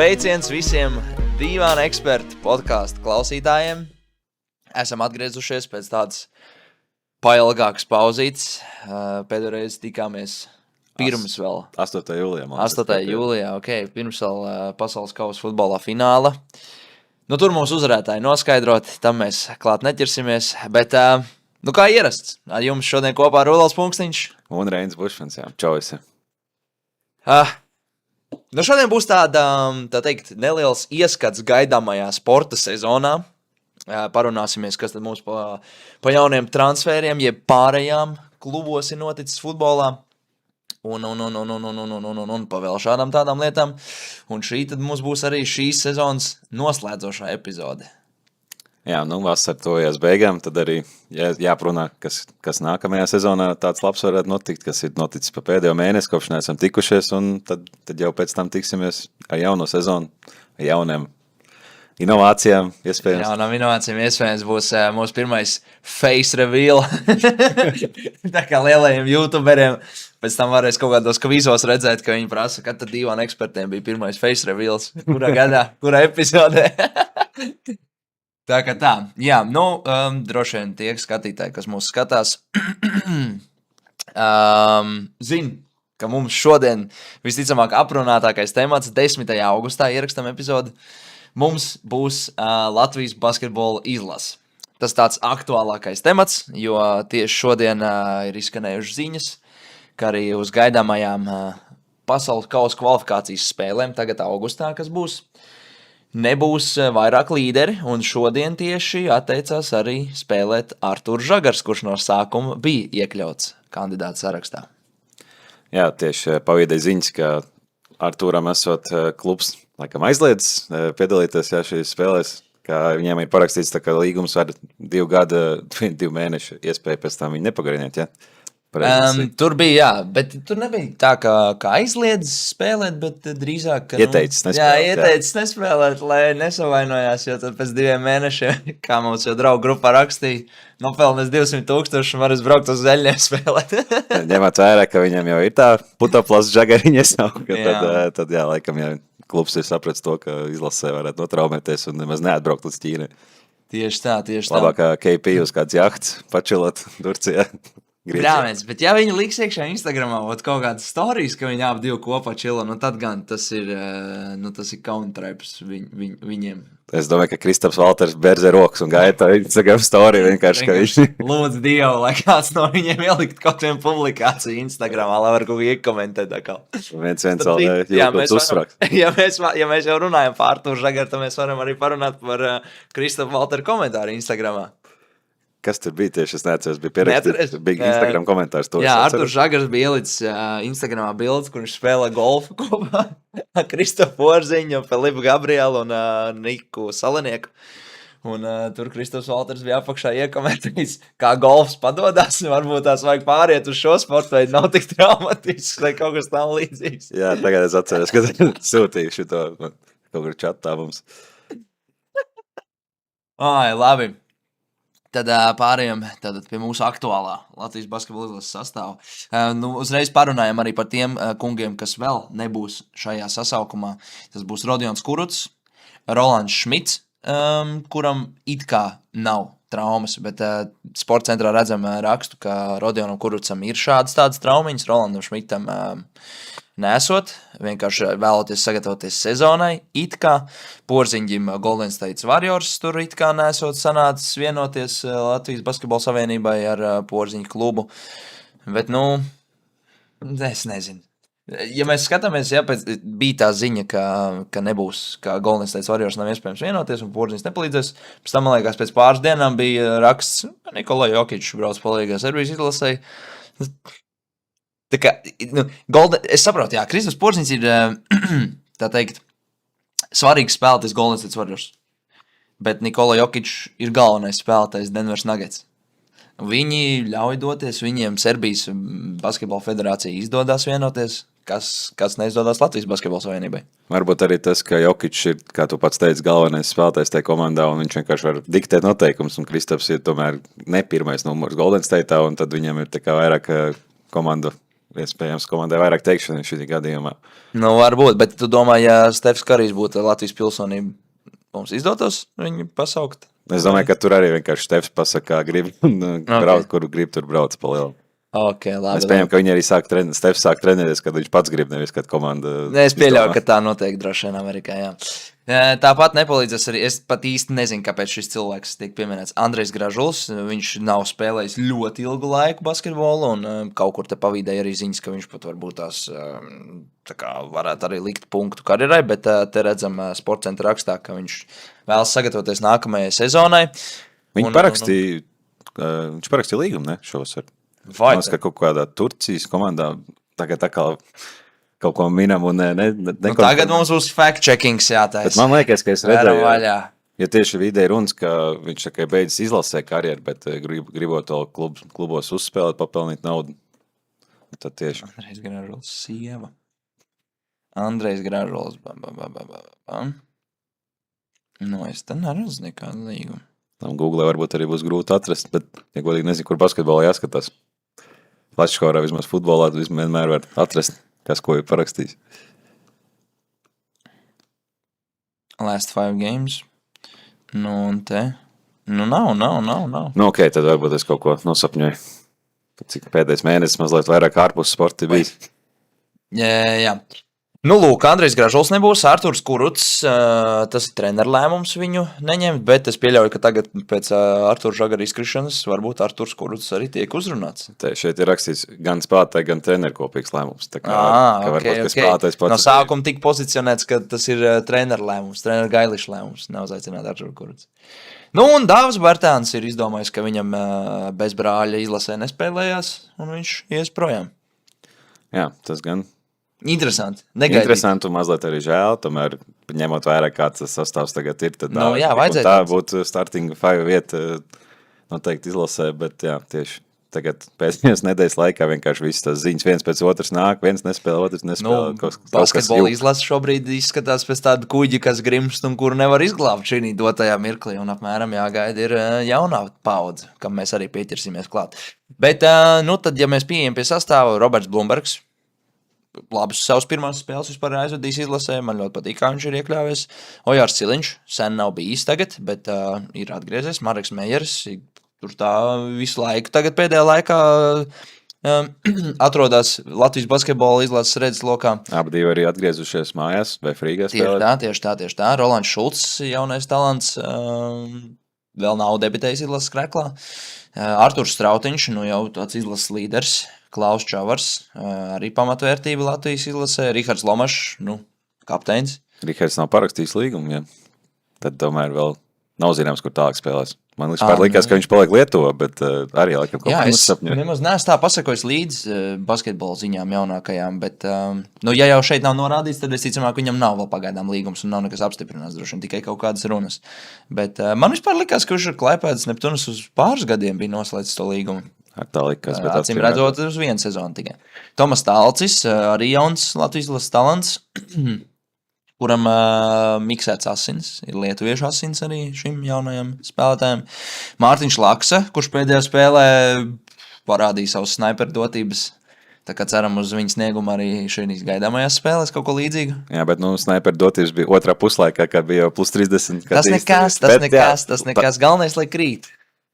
Sveiciens visiem Dīvāna ekspertu podcastu klausītājiem. Esam atgriezušies pēc tādas pailgākas pauzītes. Pēdējoreiz tikāmies pirms vēl 8. jūlijā. 8. jūlijā, pirms vēl pasaules kausa futbolā fināla. Nu, tur mums uzvarētāji noskaidrot, tam mēs klāt neķersimies, bet, kā ierasts, ar jums šodien kopā Rudolfs Punkstiņš. Un Reinis Bušmans, jā. Čau visi. Šodien būs tāda, tā teikt, neliels ieskats gaidāmajā sporta sezonā. Parunāsimies, kas tad mums pa jauniem transferiem, jeb pārējām klubos ir noticis futbolā. Un pa vēl šādām tādām lietām. Un šī tad mums būs arī šīs sezonas noslēdzošā epizode. Jā, vasar tojas beigām, tad arī jāprunā, kas nākamajā sezonā tāds labs varētu notikt, kas ir noticis pa pēdējo mēnesi, kopš neesam tikušies, un tad jau pēc tam tiksimies ar jauno sezonu, ar jauniem inovācijām iespējams. Jaunām inovācijām iespējams būs mūsu pirmais face reveal. Tā kā lielajiem youtuberiem pēc tam varēs kaut kādos kvīzos redzēt, ka viņi prasa, kad tad Dīvāna ekspertiem bija pirmais face reveals, kurā gadā, kurā epizodē. Tā kā tā, jā, droši vien tie skatītāji, kas mūs skatās, zin, ka mums šodien visticamāk aprunātākais temats 10. augustā ierakstam epizodi. Mums būs Latvijas basketbola izlase. Tas tāds aktuālākais temats, jo tieši šodien ir izskanējušas ziņas, ka arī uz gaidāmajām pasaules kausa kvalifikācijas spēlēm tagad augustā, kas būs, nebūs vairāk līderi, un šodien tieši atteicās arī spēlēt Arturs Žagars, kurš no sākuma bija iekļauts kandidātu sarakstā. Jā, tieši pavīdēja ziņas, ka Arturam esot klubs laikam aizliedzis piedalīties šīs spēlēs, ka viņiem ir parakstīts tā kā līgums ar 2 gadu, 2 mēnešu iespēju pēc tam viņu nepagarināt, ja? Tur bija, jā, bet tur nebija tā, kā aizliedz spēlēt, bet drīzāk, ka... Ieteicis nespēlēt. Jā, ieteicis nespēlēt, lai nesavainojās, jo tad pēc 2 mēnešiem, kā mums jau draugu grupā rakstīja, nopelnēs 200,000 un varēs braukt uz Zeļņiem spēlēt. Ņemot vērā, ka viņam jau ir tā putoplas Žagariņa iesauka, tad jā, laikam jau klubs ir sapratis to, ka izlasē varētu notraumēties un nemaz neatbraukt līdz Ķīnai. Tieši tā. Labākā KP uz kāds jahts pačilot Turcijā. Brāmēns, bet ja viņi liks iekšā Instagramā kaut kādas storijas, ka viņi abi kopā čilo, tad gan tas ir countertraps viņiem. Es domāju, ka Kristaps Valters berzē rokas un gaita Instagram story vienkārši, ka viņš... Lūdzu Dievu, lai kāds no viņiem ielikt kaut vienu publikāciju Instagramā, lai var kaut ko iekomentēt. Viens vēl jūtas uzspraks. Ja mēs jau runājam par Arturu Žagaru, tad mēs varam arī parunāt par Kristapu Valteru komentāru Instagramā. Kas tur bija tieši? Es neatceros, bija pierakstīts, bija Instagram komentārs. Jā, Arturs Žagars bija ielicis Instagramā bildes, kur viņš spēlē golfu kopā ar Kristofu Porziņu, Filipu Gabrielu un Niku Salenieku. Un tur Kristofs Valters bija apakšā iekomentējis, kā golfs padodas, varbūt tās vajag pāriet uz šo sportu, vai nav tik traumatisks, vai kaut kas tam līdzīgs. Jā, tagad es atceros, ka sūtīju šito kaut kur čatā mums. Labi. Tad pārējām pie mūsu aktuālā Latvijas basketbola izlases sastāva. Uzreiz parunājam arī par tiem kungiem, kas vēl nebūs šajā sasaukumā. Tas būs Rodions Kurucs, Rolands Šmits, kuram it kā nav traumas, bet sporta centrā redzam rakstu, ka Rodionam Kurucam ir šādas tādas traumiņas, Rolandam Šmitam nesot, vienkārši vēloties sagatavoties sezonai, it kā Porziņģim Golden State Warriors tur it kā nesot sanācis vienoties Latvijas basketbola savienībai ar Porziņģu klubu, bet es nezinu. Ja mēs skatāmies, bija tā ziņa, ka nebūs, ka Golden State Warriors nav iespējams vienoties un Porziņģis nepalīdzēs, pēc tam, man liekas, pēc pāris dienām bija raksts, Nikola Jokičs brauc palīgā Serbijas izlasēji. Tā kā, es saprotu, jā, Kristaps Porziņģis ir, tā teikt, svarīgs spēlētājs Golden State Warriors, bet Nikola Jokičs ir galvenais spēlētājs Denveras Nuggets. Viņi ļauj doties, viņiem Serbijas basketbola federācija izdodas vienoties, kas neizdodas Latvijas basketbola savienībai. Varbūt arī tas, ka Jokičs ir, kā tu pats teici, galvenais spēlētājs tajā komandā, un viņš vienkārši var diktēt noteikumus, un Kristaps ir tomēr ne pirmais numurs Golden State'ā, un tad viņam ir tā kā vairāk komandu iespējams komandai vairāk teikšana šī gadījumā. Nu, varbūt, bet tu domā, ja Stefs Karijs būtu Latvijas pilsonība, mums izdotos viņu pasaukt? Es domāju, ka tur arī vienkārši Stefs pasaka, kā grib, un brauc, kur grib, tur brauc pa lielu. Ok, labi. Es pieņemu, ka viņi arī Stefs sāk trenēties, kad viņš pats grib, nevis kad komanda. Es pieļauju, ka tā notiek droši vien Amerikā, jā. Tāpat nepalīdzēs arī, es pat īsti nezinu, kāpēc šis cilvēks tiek pieminēts. Andrejs Gražuls, viņš nav spēlējis ļoti ilgu laiku basketbolu, un kaut kur te pavīdēja arī ziņas, ka viņš pat varbūt tās tā kā varētu arī likt punktu karjerai, bet te redzam Sportcentra rakstā, ka viņš vēlas sagatavoties nākamajai sezonai. Viņš parakstīja līgumu, ne, šovasar. Vai ka kaut kādā Turcijas komandā tagad kaut ko minam un tagad mums būs fact-checkings jātais. Bet man liekas, ka es redzēju, vaļā. Ja tieši vidē runas, ka viņš tikai beidzis izlasē karjeru, bet gribot vēl klubos uzspēlēt, papelnīt naudu. Tad tieši. Andrejs Gražuls sieva. Andrejs Gražuls. Nu, es te neredzu nekādu līgumu. Tam Google varbūt arī būs grūti atrast, bet, ja godīgi nezinu, kur basketbolā jāskatās. Flashskorā vismaz futbolā vienmēr var atrast, kas ko ir parakstījis. Last 5 games. Nu, un te. Nu, nav. Nu, ok, tad varbūt es kaut ko nosapņoju. Cik pēdējais mēnesis mazliet vairāk ārpus sporta bijis. Jā. Nu, lūk, Andrejs Gražuls nebūs, Arturs Kuruts, tas ir treneru lēmums viņu neņemt, bet es pieļauju, ka tagad pēc Artura Žagara izkrišanas varbūt Arturs Kuruts arī tiek uzrunāts. Te šeit ir rakstīts gan spēlētāji, gan treneru kopīgs lēmums. Tā kā, okay. Pats no sākuma tika pozicionēts, ka tas ir treneru lēmums, treneru Gailiša lēmums, neuzaicināt Arturu Kuruts. Nu, un Dāvs Bērtāns ir izdomājis, ka viņam bez brāļa izlasē nespēlējās, un viņš ies projām. Jā, tas gan. Interesanti. Interesanti un mazliet arī žēl, tomēr ņemot vairāk, kāds tas sastāvs tagad ir, tad tā būtu starting 5 vieta noteikti izlasē, bet jā, tieši tagad pēdējās nedēļas laikā vienkārši visas tās ziņas viens pēc otras nāk, viens nespēlē, otrs nespēlē. Basketbola izlase šobrīd izskatās pēc tāda kuģi, kas grimst un kuru nevar izglābt šī dotajā mirklī, un apmēram jāgaida ir jaunā paudze, kam mēs arī pieķersimies klāt. Bet, nu tad, ja mēs pieejam pie sastāva, Roberts Blumbergs, labas savas pirmās spēles vispār aizvadījis izlasē, man ļoti patīk, kā viņš ir iekļāvies. Ojārs Ciliņš sen nav bijis tagad, bet ir atgriezies. Mareks Mejers, tur tā visu laiku tagad pēdējā laikā atrodas Latvijas basketbola izlases redzes lokā. Abi divi arī atgriezušies mājās vai frīgā spēlēt. Tieši tā. Rolands Šulcs, jaunais talants, vēl nav debitējis izlases kreklā. Arturs Strautiņš, nu jau tāds izlases līderis. Klaus Čavars, arī pamatvērtība Latvijas izlasē. Rihards Lomašs, kapteinis. Rihards nav parakstījis līgumu, jā. Tad tomēr vēl nav zināms, kur tālāk spēlēs. Man likās, ka viņš paliek Lietuvā, bet arī laikam kaut kā sapņoja. Nemaz neesmu tā pasakojis līdz basketbola ziņām jaunākajām, bet, ja jau šeit nav norādīts, tad es ticamāk, viņam nav vēl pagaidām līgums un nav nekas apstiprināts, droši vien tikai kaut kādas runas. Bet man vispār likās, ka viņš ar Klaipēdas Neptunas uz pāris gadiem bija noslēdzis to līgumu. Acīm redzot uz vienu sezonu tikai. Tomas Talcis, arī jauns Latvijas izlases talants, kuram miksēts asins, ir lietuviešu asins arī šim jaunajam spēlētājiem. Mārtiņš Laksa, kurš pēdējā spēlē parādīja savus sniperu dotības. Tā kā ceram uz viņa sniegumu arī šīs gaidāmajās spēlēs kaut ko līdzīgu. Jā, bet sniperu dotības bija otrā puslaikā, kad bija jau plus 30. Tas nekas. Galvenais, lai krīt.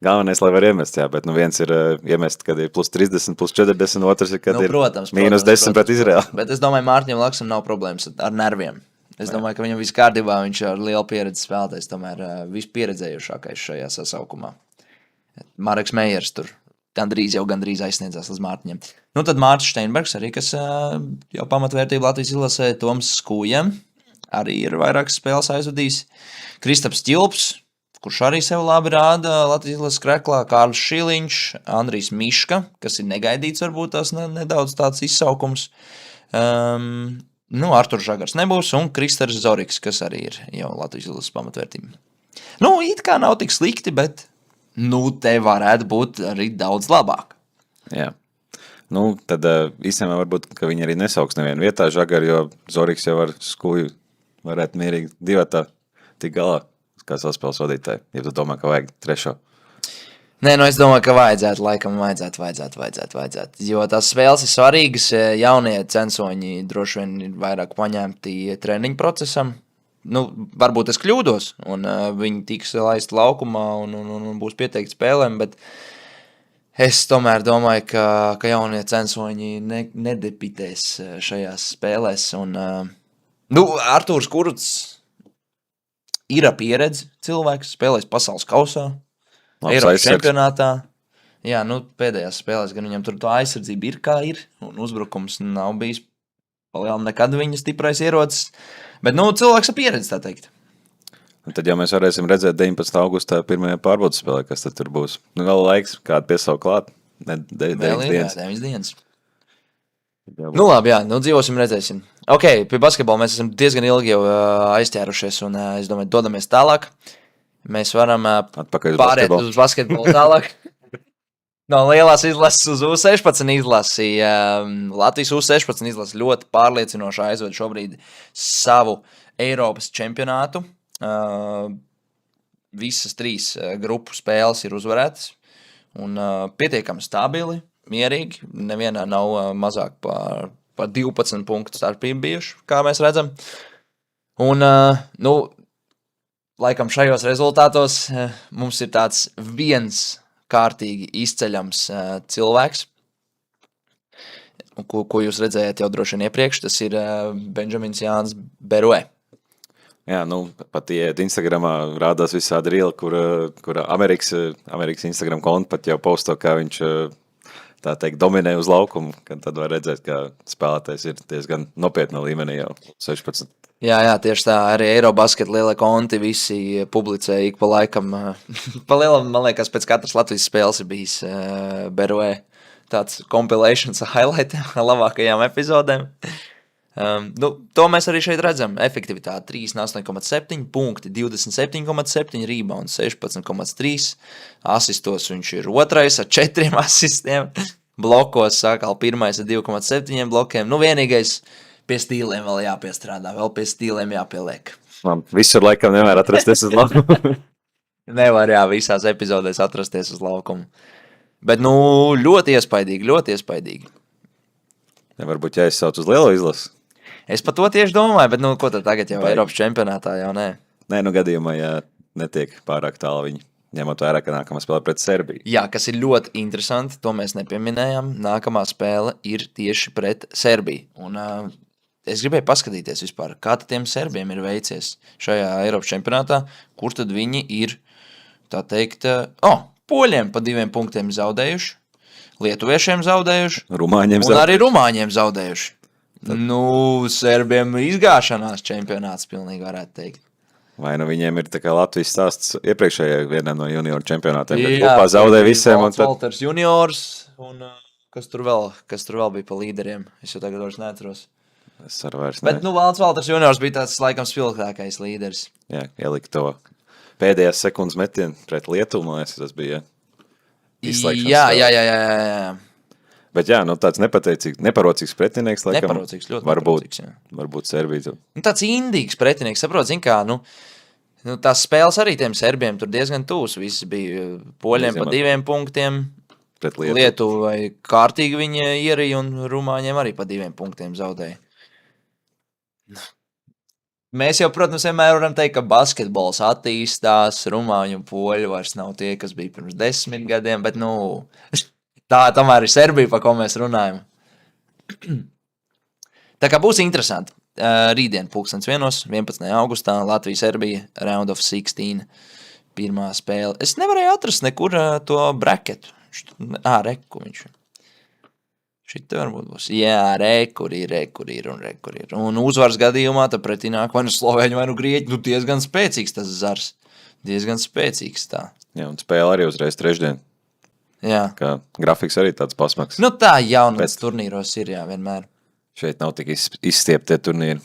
Galvenais, lai var iemest, jā, bet viens ir iemest, kad ir plus 30, plus 40, otrs ir, kad protams, ir mīnus 10 pret Izraelu. Bet es domāju, Mārtiņam Laksam nav problēmas ar nerviem. Es domāju, ka viņam viss kārtībā, viņš ar lielu pieredzi spēlētājs, tomēr vispieredzējušākais šajā sasaukumā. Mareks Mejers tur gandrīz aizsniedzās līdz Mārtiņam. Nu tad Mārtiņš Steinbergs arī, kas jau pamatvērtība Latvijas izlasē, Toms Skūjem, arī ir vairākas spēles aizvadījis. Kristaps Ķilps, kurš arī sev labi rāda Latvijas izlases kreklā, Kārlis Šiliņš, Andrijs Miška, kas ir negaidīts varbūt tās nedaudz tāds izsaukums. Arturs Žagars nebūs, un Kristers Zoriks, kas arī ir jau Latvijas izlases pamatvērtība. It kā nav tik slikti, bet te varētu būt arī daudz labāk. Jā. Tad īstenībā varbūt, ka viņi arī nesauks nevienu vietā Žagaru, jo Zoriks jau ar Skūju varētu mierīgi divatā tik galā, kā saspēles vadītāji, ja tu domā, ka vajag trešo. Nē, nu es domāju, ka vajadzētu. Jo tās spēles ir svarīgas. Jaunie censoņi droši vien ir vairāk paņemti treniņu procesam. Nu, varbūt es kļūdos, un viņi tiks laisti laukumā un būs pieteikti spēlēm, bet es tomēr domāju, ka jaunie censoņi nedebitēs šajās spēlēs. Un, Artūrs Kurts ir pieredze cilvēks, spēlēs pasaules kausā. Eiropas čempionātā. Jā, pēdējās spēlēs gan viņam tur to aizsardzība ir kā ir, un uzbrukums nav bijis palielam nekad viņa stiprais ierocis. Bet, cilvēks ar pieredzi, tā teikt. Un tad jau mēs varēsim redzēt 19. augustā pirmajā pārbaudas spēlē, kas tad tur būs. Gala laiks, kādu piesaukt klāt. 9 dienas. Labi, jā, dzīvosim, redzēsim. Ok, pie basketbola mēs esam diezgan ilgi jau aizķērušies, un es domāju, dodamies tālāk. Mēs varam pārēt uz basketbolu tālāk. No lielās izlases uz U16 izlasi. Latvijas U16 izlasi ļoti pārliecinoši aizved šobrīd savu Eiropas čempionātu. Visas 3 grupu spēles ir uzvarētas. Un pietiekami stabili, mierīgi. Nevienā nav mazāk par 12 punktu starpību bijuši, kā mēs redzam. Un, laikam šajos rezultātos mums ir tāds viens kārtīgi izceļams cilvēks, ko jūs redzējāt jau droši vien iepriekš, tas ir Benjamins Jānis Beruē. Jā, pat ieiet Instagramā rādās visādi rīli, kur Amerikas Instagram konta pat jau posto, kā viņš tā teikt dominē uz laukumu, kad tad var redzēt, ka spēlētājs ir diezgan nopietna līmenī jau 16. Jā, tieši tā, arī Eirobasket lielie konti visi publicē ik pa laikam. Pa lielam, man liekas, pēc katras Latvijas spēles ir bijis Beruē tāds compilations highlight labākajām epizodēm. To mēs arī šeit redzam. Efektivitāte 38,7, punkti 27,7, rebounds 16,3, asistos viņš ir otrais ar 4 asistiem, blokos sakal pirmais ar 2,7 blokiem. Vienīgais pie stīliem vēl jāpiestrādā, vēl pie stīliem jāpieliek. Visur laikam nevar atrasties uz laukumu. Nevar, visās epizodēs atrasties uz laukumu. Bet, ļoti iespaidīgi. Ja, varbūt jāizsauc uz lielo izlasi. Es par to tieši domāju, bet, ko tad tagad jau Eiropas čempionātā jau nē? Nē, gadījumā, ja netiek pārāk tālu viņi, ņemot vērā, ka nākamā spēle pret Serbiju. Jā, kas ir ļoti interesanti, to mēs nepieminējām. Nākamā spēle ir tieši pret Serbiju. Un es gribēju paskatīties vispār, kā tad tiem serbiem ir veicies šajā Eiropas čempionātā, kur tad viņi ir, tā teikt, poļiem pa 2 punktiem zaudējuši, lietuviešiem zaudējuši, un arī rumāņiem zaudējuši. Serbiem izgāšanās čempionāts pilnīgi varētu teikt. Vai viņiem ir tā kā Latvijas stāsts iepriekšējā vienā no junioru čempionātiem, kad kopā zaudē visiem. Valters juniors, un kas tur vēl bija pa līderiem, es jau tagad vairs neatceros. Es arī vairs ne. Bet, Valters juniors bija tāds laikam spilgtākais līderis. Jā, ielika to pēdējās sekundes metienu pret Lietuvu, man liekas, tas bija izslēgšanas. Jā. Bet jā, tāds neparocīgs pretinieks, laikam. Neparocīgs, ļoti neparocīgs, jā. Varbūt Serbija. Tāds indīgs pretinieks, saprot, kā, tās spēles arī tiem serbiem tur diezgan tūs. Visi bija poļiem pa 2 punktiem. Pret Lietuvu vai kārtīgi viņi ierīja un rumāņiem arī pa 2 punktiem zaudēja. Mēs jau, protams, vienmēr varam teikt, ka basketbols attīstās, rumāņu un poļu vairs nav tie, kas bija pirms 10 gadiem, bet, tā tomēr ir Serbija, pa ko mēs runājam. Tā kā būs interesanti. Rītdien 11. augustā Latvija-Serbija Round of 16 pirmā spēle. Es nevarēju atrast nekur to braketu. Reku viņš. Šitā varbūt būs. Jā, rekur ir. Un uzvaras gadījumā tad pretī nāk vai slovēņu, vai grieķi. Diezgan spēcīgs tas zars. Diezgan spēcīgs tā. Jā, un spēle arī uzreiz trešdien. Jā. Kā grafiks arī tāds pasmaks. Tā jaunas turnīros ir, jā, vienmēr. Šeit nav tik izstieptie turnīri.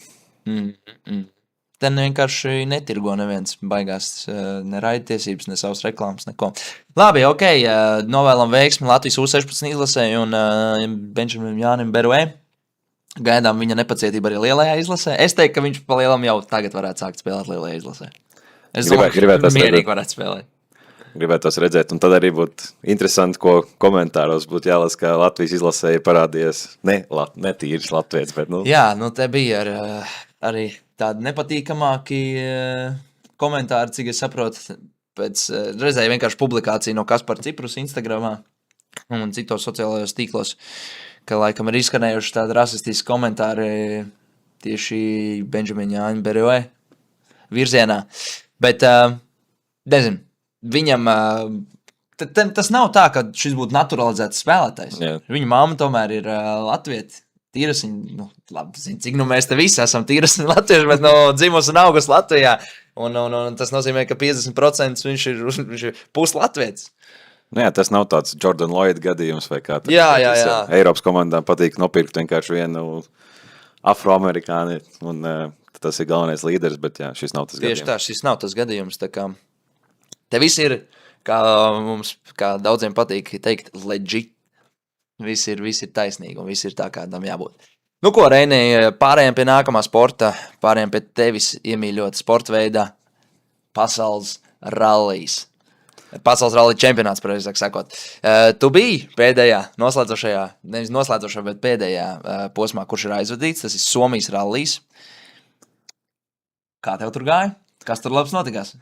Te vienkārši netirgo neviens baigās ne raidtiesības, ne savas reklāmas, neko. Labi, ok, novēlam veiksmi Latvijas U16 izlasē un Benjamim Jānim Beruē. Gaidām viņa nepacietību arī lielajā izlasē. Es teiktu, ka viņš pa lielam jau tagad varētu sākt spēlēt lielajā izlasē. Es domāju, ka mierīgi varētu spēlēt. gribētos redzēt, un tad arī būtu interesanti, ko komentāros būtu jālasa, ka Latvijas izlasē ir parādījies ne tīrs latviets, bet, Jā, te bija arī tādi nepatīkamāki komentāri, cik es saprotu, redzēju vienkārši publikāciju no Kaspara Ciprus Instagramā un citos sociālajos tīklos, ka laikam ir izskanējuši tādi rasistiski komentāri tieši Benžamina Jāņa Berjoe virzienā. Bet, nezinu, viņam tas nav tā, ka šis būtu naturalizēts spēlētājs. Jā. Viņa mamma tomēr ir latvieti. Tīrasiņa, labi, cik mēs te visi esam tīrasiņa latvieši, bet dzimus un augus Latvijā. Un tas nozīmē, ka 50% viņš ir puslatvietis. Nu jā, tas nav tāds Jordan Lloyd gadījums vai kā. Jā. Eiropas komandām patīk nopirkt vienkārši vienu afroamerikāni, un tas ir galvenais līderis, bet jā, šis nav tas gadījums. Tieši tā, šis nav tas gadījums. Tā kā te viss ir, kā mums, kā daudziem patīk teikt, legit. Viss ir taisnīgi un viss ir tā, kādam jābūt. Nu ko, Reini, pārējiem pie nākamā sporta, pārējiem pie tevis iemīļot sporta veidā pasaules rallijs. Pasaules rallija čempionāts, pareizāk sakot. Tu biji pēdējā noslēdzošajā, nevis noslēdzošajā, bet pēdējā posmā, kurš ir aizvadīts, tas ir Somijas rallijs. Kā tev tur gāja? Kas tur labs notikās?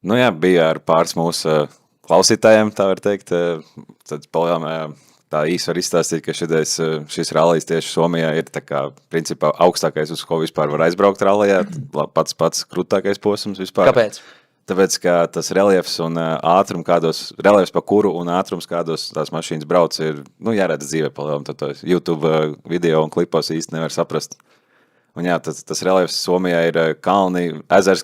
Nu jā, bija ar pāris mūsu klausītājiem, tā var teikt. Tad tā īsi var izstāstīt, ka šis rallijs tieši Somijā ir tā kā principā augstākais, uz ko vispār var aizbraukt rallijā. Pats krūtākais posms vispār. Kāpēc? Tāpēc, ka tas reliefs un reliefs pa kuru un ātrums, kādos tās mašīnas brauc, ir, jāredz dzīvē palielam. Tad YouTube video un klipos īsti nevar saprast. Un jā, tas reliefs Somijā ir kalni, ezers,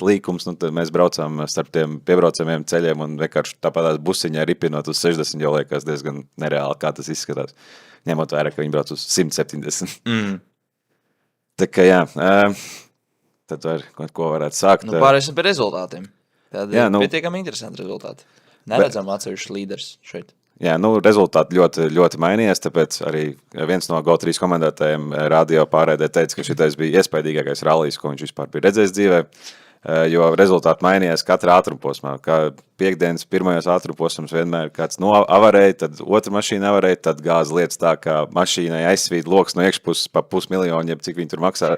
līkums, tad mēs braucām starp tiem piebraucamiem ceļiem un vienkārši tāpatās busiņā ripinot uz 60, jo liekas diezgan nereāli, kā tas izskatās. Ņemot vērā, ka viņi brauc uz 170. Tā kā jā, tad ko varētu sākt. Pārēsim pie rezultātiem. Tādi pietiekami interesanti rezultāti. Neredzam atsevišķus līderis šeit. Jā, rezultāti ļoti, ļoti mainījies, tāpēc arī viens no GO3 komandētājiem radio pārēdē teica, ka šitais bija iespaidīgākais rallijs, ko viņš vispār bija redzējis dzīvē, jo rezultāti mainījās katra ātrumposmā. Kā piekdienas pirmajos ātrumposmos vienmēr kāds avarēja, tad otra mašīna avarēja, tad gāza lietas tā, ka mašīnai aizsvīt loks no iekšpuses pa $500,000, cik viņi tur maksā.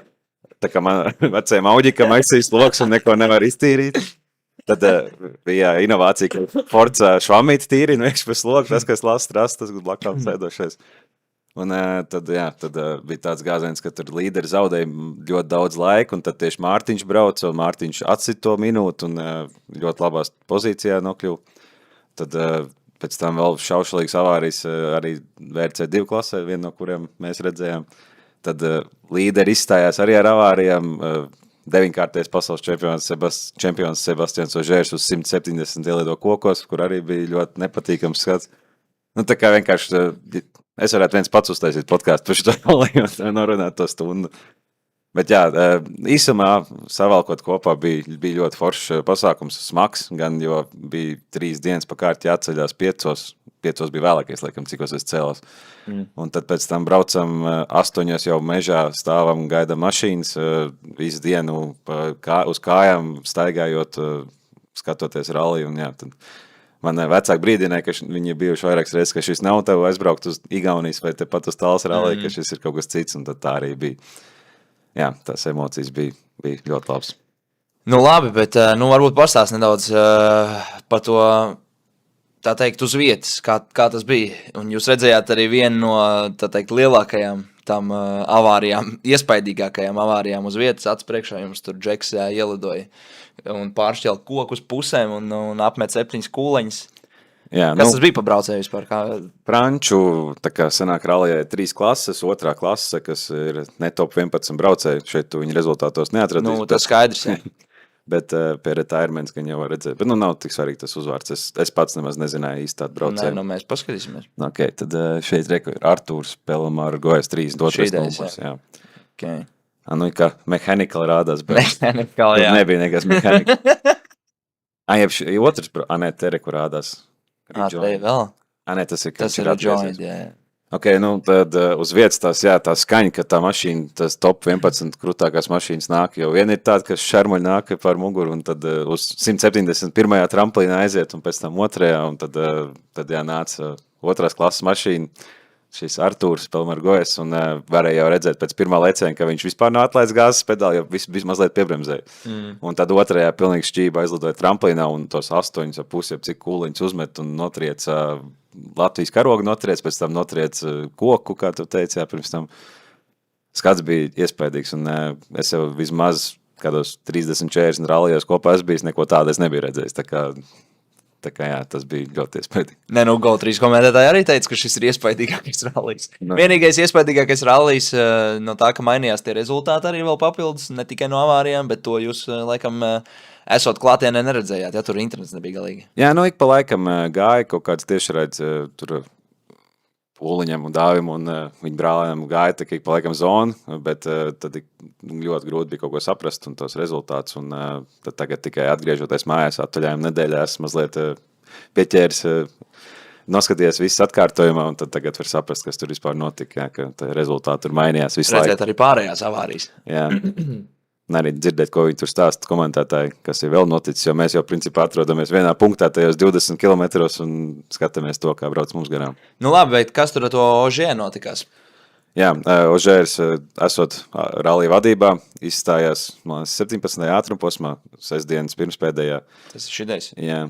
Tā kā man vecajam Audikam aizsvīt loks un neko nevar iztīrīt. Tad bija inovācija, ka Forza švamīti tīri no iekšpuses loku, tas, kas rast, tas blakām sēdošais. Un tad bija tāds gāziens, ka tur līderi zaudēja ļoti daudz laika, un tad tieši Mārtiņš brauca, un Mārtiņš atsit to minūtu, un ļoti labās pozīcijā nokļuva. Tad pēc tam vēl šaušalīgas avārijas arī VRC2 klasē, viena no kuriem mēs redzējām. Tad līderi izstājās arī ar avārijām, 9-kārtais pasaules čempions Sebastians Ožērs uz 170 ielido kokos, kur arī bija ļoti nepatīkams skats. Tā kā vienkārši, es varētu viens pats uztaisīt podcastu par šo un norunāt to stundu. Bet jā, īsumā savalkot kopā bija ļoti foršs pasākums, smags, gan jo bija 3 dienas pa kārti jāceļās 5 bija vēlākais, laikam, cikos es cēlos. Un tad pēc tam braucam 8 jau mežā, stāvam, gaidam mašīnas, visu dienu uz kājām staigājot, skatoties ralliju. Un jā, tad man vecāki brīdināja, ka viņi ir bijuši vairākas reizes, ka šis nav tev aizbraukt uz Igaunijas vai tepat uz Tallas ralliju, ka šis ir kaut kas cits, un tad tā arī bija. Jā, tās emocijas bija ļoti labas. Labi, bet varbūt pastāst nedaudz par to, tā teikt, uz vietas, kā tas bija. Un jūs redzējāt arī vienu no, tā teikt, lielākajām tam avārijām, iespaidīgākajām avārijām uz vietas. Acs priekšā jums tur Džeks ielidoja un pāršķēla koku uz pusēm un apmet 7 kūleņus. Jā, kas tas bija pa braucēju vispār? Franču, tā kā senāk rallijā 3 klases, 2. klase, kas ir ne top 11 braucēji. Šeit tu viņa rezultātos neatradīs. Tas skaidrs, jā. Bet pie retirements, gan jau var redzēt. Bet nav tik svarīgi tas uzvārds. Es pats nemaz nezināju īsti tādu braucēju. Nē, mēs paskatīsimies. Ok, tad šeit ir Artūrs Pelamāra GS3 dotais numurs. Jā. Okay. Kā Mechanical rādās. Mechanical, jā. Nebija nekas Mechanical. Otrs, Terek rādās. Te vēl? Tas ir Joint, jā. Okay, nu, tad uz vietas tā skaņa, ka tā mašīna, tas top 11 krūtākās mašīnas nāk, jo viena ir tāda, ka šarmuļi nāk par muguru, un tad uz 171. tramplīna aiziet, un pēc tam otrajā, un tad nāca otrās klases mašīna, šis Artūrs Pelmergojas, un varēja jau redzēt pēc pirmā leciena, ka viņš vispār nav atlaists gāzes pedāli, jo viss mazliet piebremzēja. Un tad otrajā pilnīgi šķība aizlidoja tramplīnā, un tos 8,5, cik kūliņus uzmet un notrieca Latvijas karogu notriec, pēc tam notriec koku, kā tu teici, pirms tam skats bija iespaidīgs, un es jau vismaz kādos 30-40 rallijos kopā esmu bijis, neko tādu es nebiju redzējis, tā kā jā, tas bija ļoti iespaidīgi. Nē, nu, GO3 komentētāji arī teica, ka šis ir iespaidīgākais rallijs. Vienīgais iespaidīgākais rallijs no tā, ka mainījās tie rezultāti arī vēl papildus, ne tikai no avārijām, bet to jūs, laikam, esot klātienē neredzējāt, ja tur internets nebija galīgi. Jā, nu, ik pa laikam gāja kaut kāds tiešraids tur Pūliņam un Dāvim un viņa brālēm gāja tā ik pa laikam zonu, bet tad ļoti grūti bija kaut ko saprast un tos rezultātus, un tad tagad tikai atgriežoties mājās atvaļājuma nedēļā, es mazliet pieķēris, noskaties viss atkārtojumā, un tad tagad var saprast, kas tur vispār notika, jā, ka rezultāti tur mainījās visu laiku. Redzēt arī pārējās avārijas. Jā. Un arī dzirdēt, ko viņi tur stāsta komentētāji, kas ir vēl noticis, jo mēs jau principā atrodamies vienā punktā tajos 20 kilometros un skatāmies to, kā brauc mums garām. Nu labi, bet kas tur ar to Ožē notikās? Jā, Ožērs, esot rallija vadībā, izstājās 17. ātrumposmā, sestdienas pirmspēdējā. Tas ir šidējs. Jā,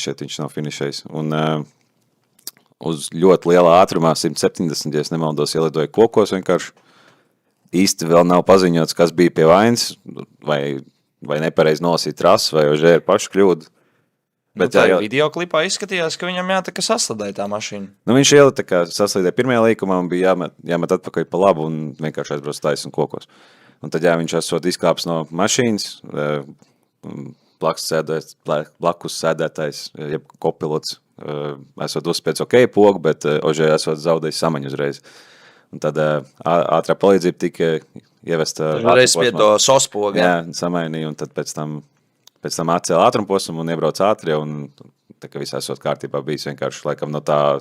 šeit viņš nav finišējis. Un uz ļoti lielā ātrumā, 170, ja es nemaldos, ielidoja kokos vienkārši. Īsti vēl nav paziņots, kas bija pie vainas, vai nepareizi nolasīt trasu, vai Ožēra pašu kļūdu. Bet tā videoklipā izskatījās, ka viņam jātaka saslidēja tā mašīna. Nu, viņš ielika saslidēja pirmajā līkumā un bija jāmet atpakaļ pa labu un vienkārši aizbrauc taisni kokos. Un tad viņš esot izkāps no mašīnas, blakus sēdētājs, jeb kopilots, esot uzspēc ok pogu, bet Ožēra esot zaudējis samaņu uzreiz. Un tad ātrā palīdzība tika ievesta. Reiz pie to sospoga. Jā, samainīja, un tad pēc tam atcēla ātrumposmu un iebrauc ātri, un tā kā viss esot kārtībā bijis vienkārši laikam no tā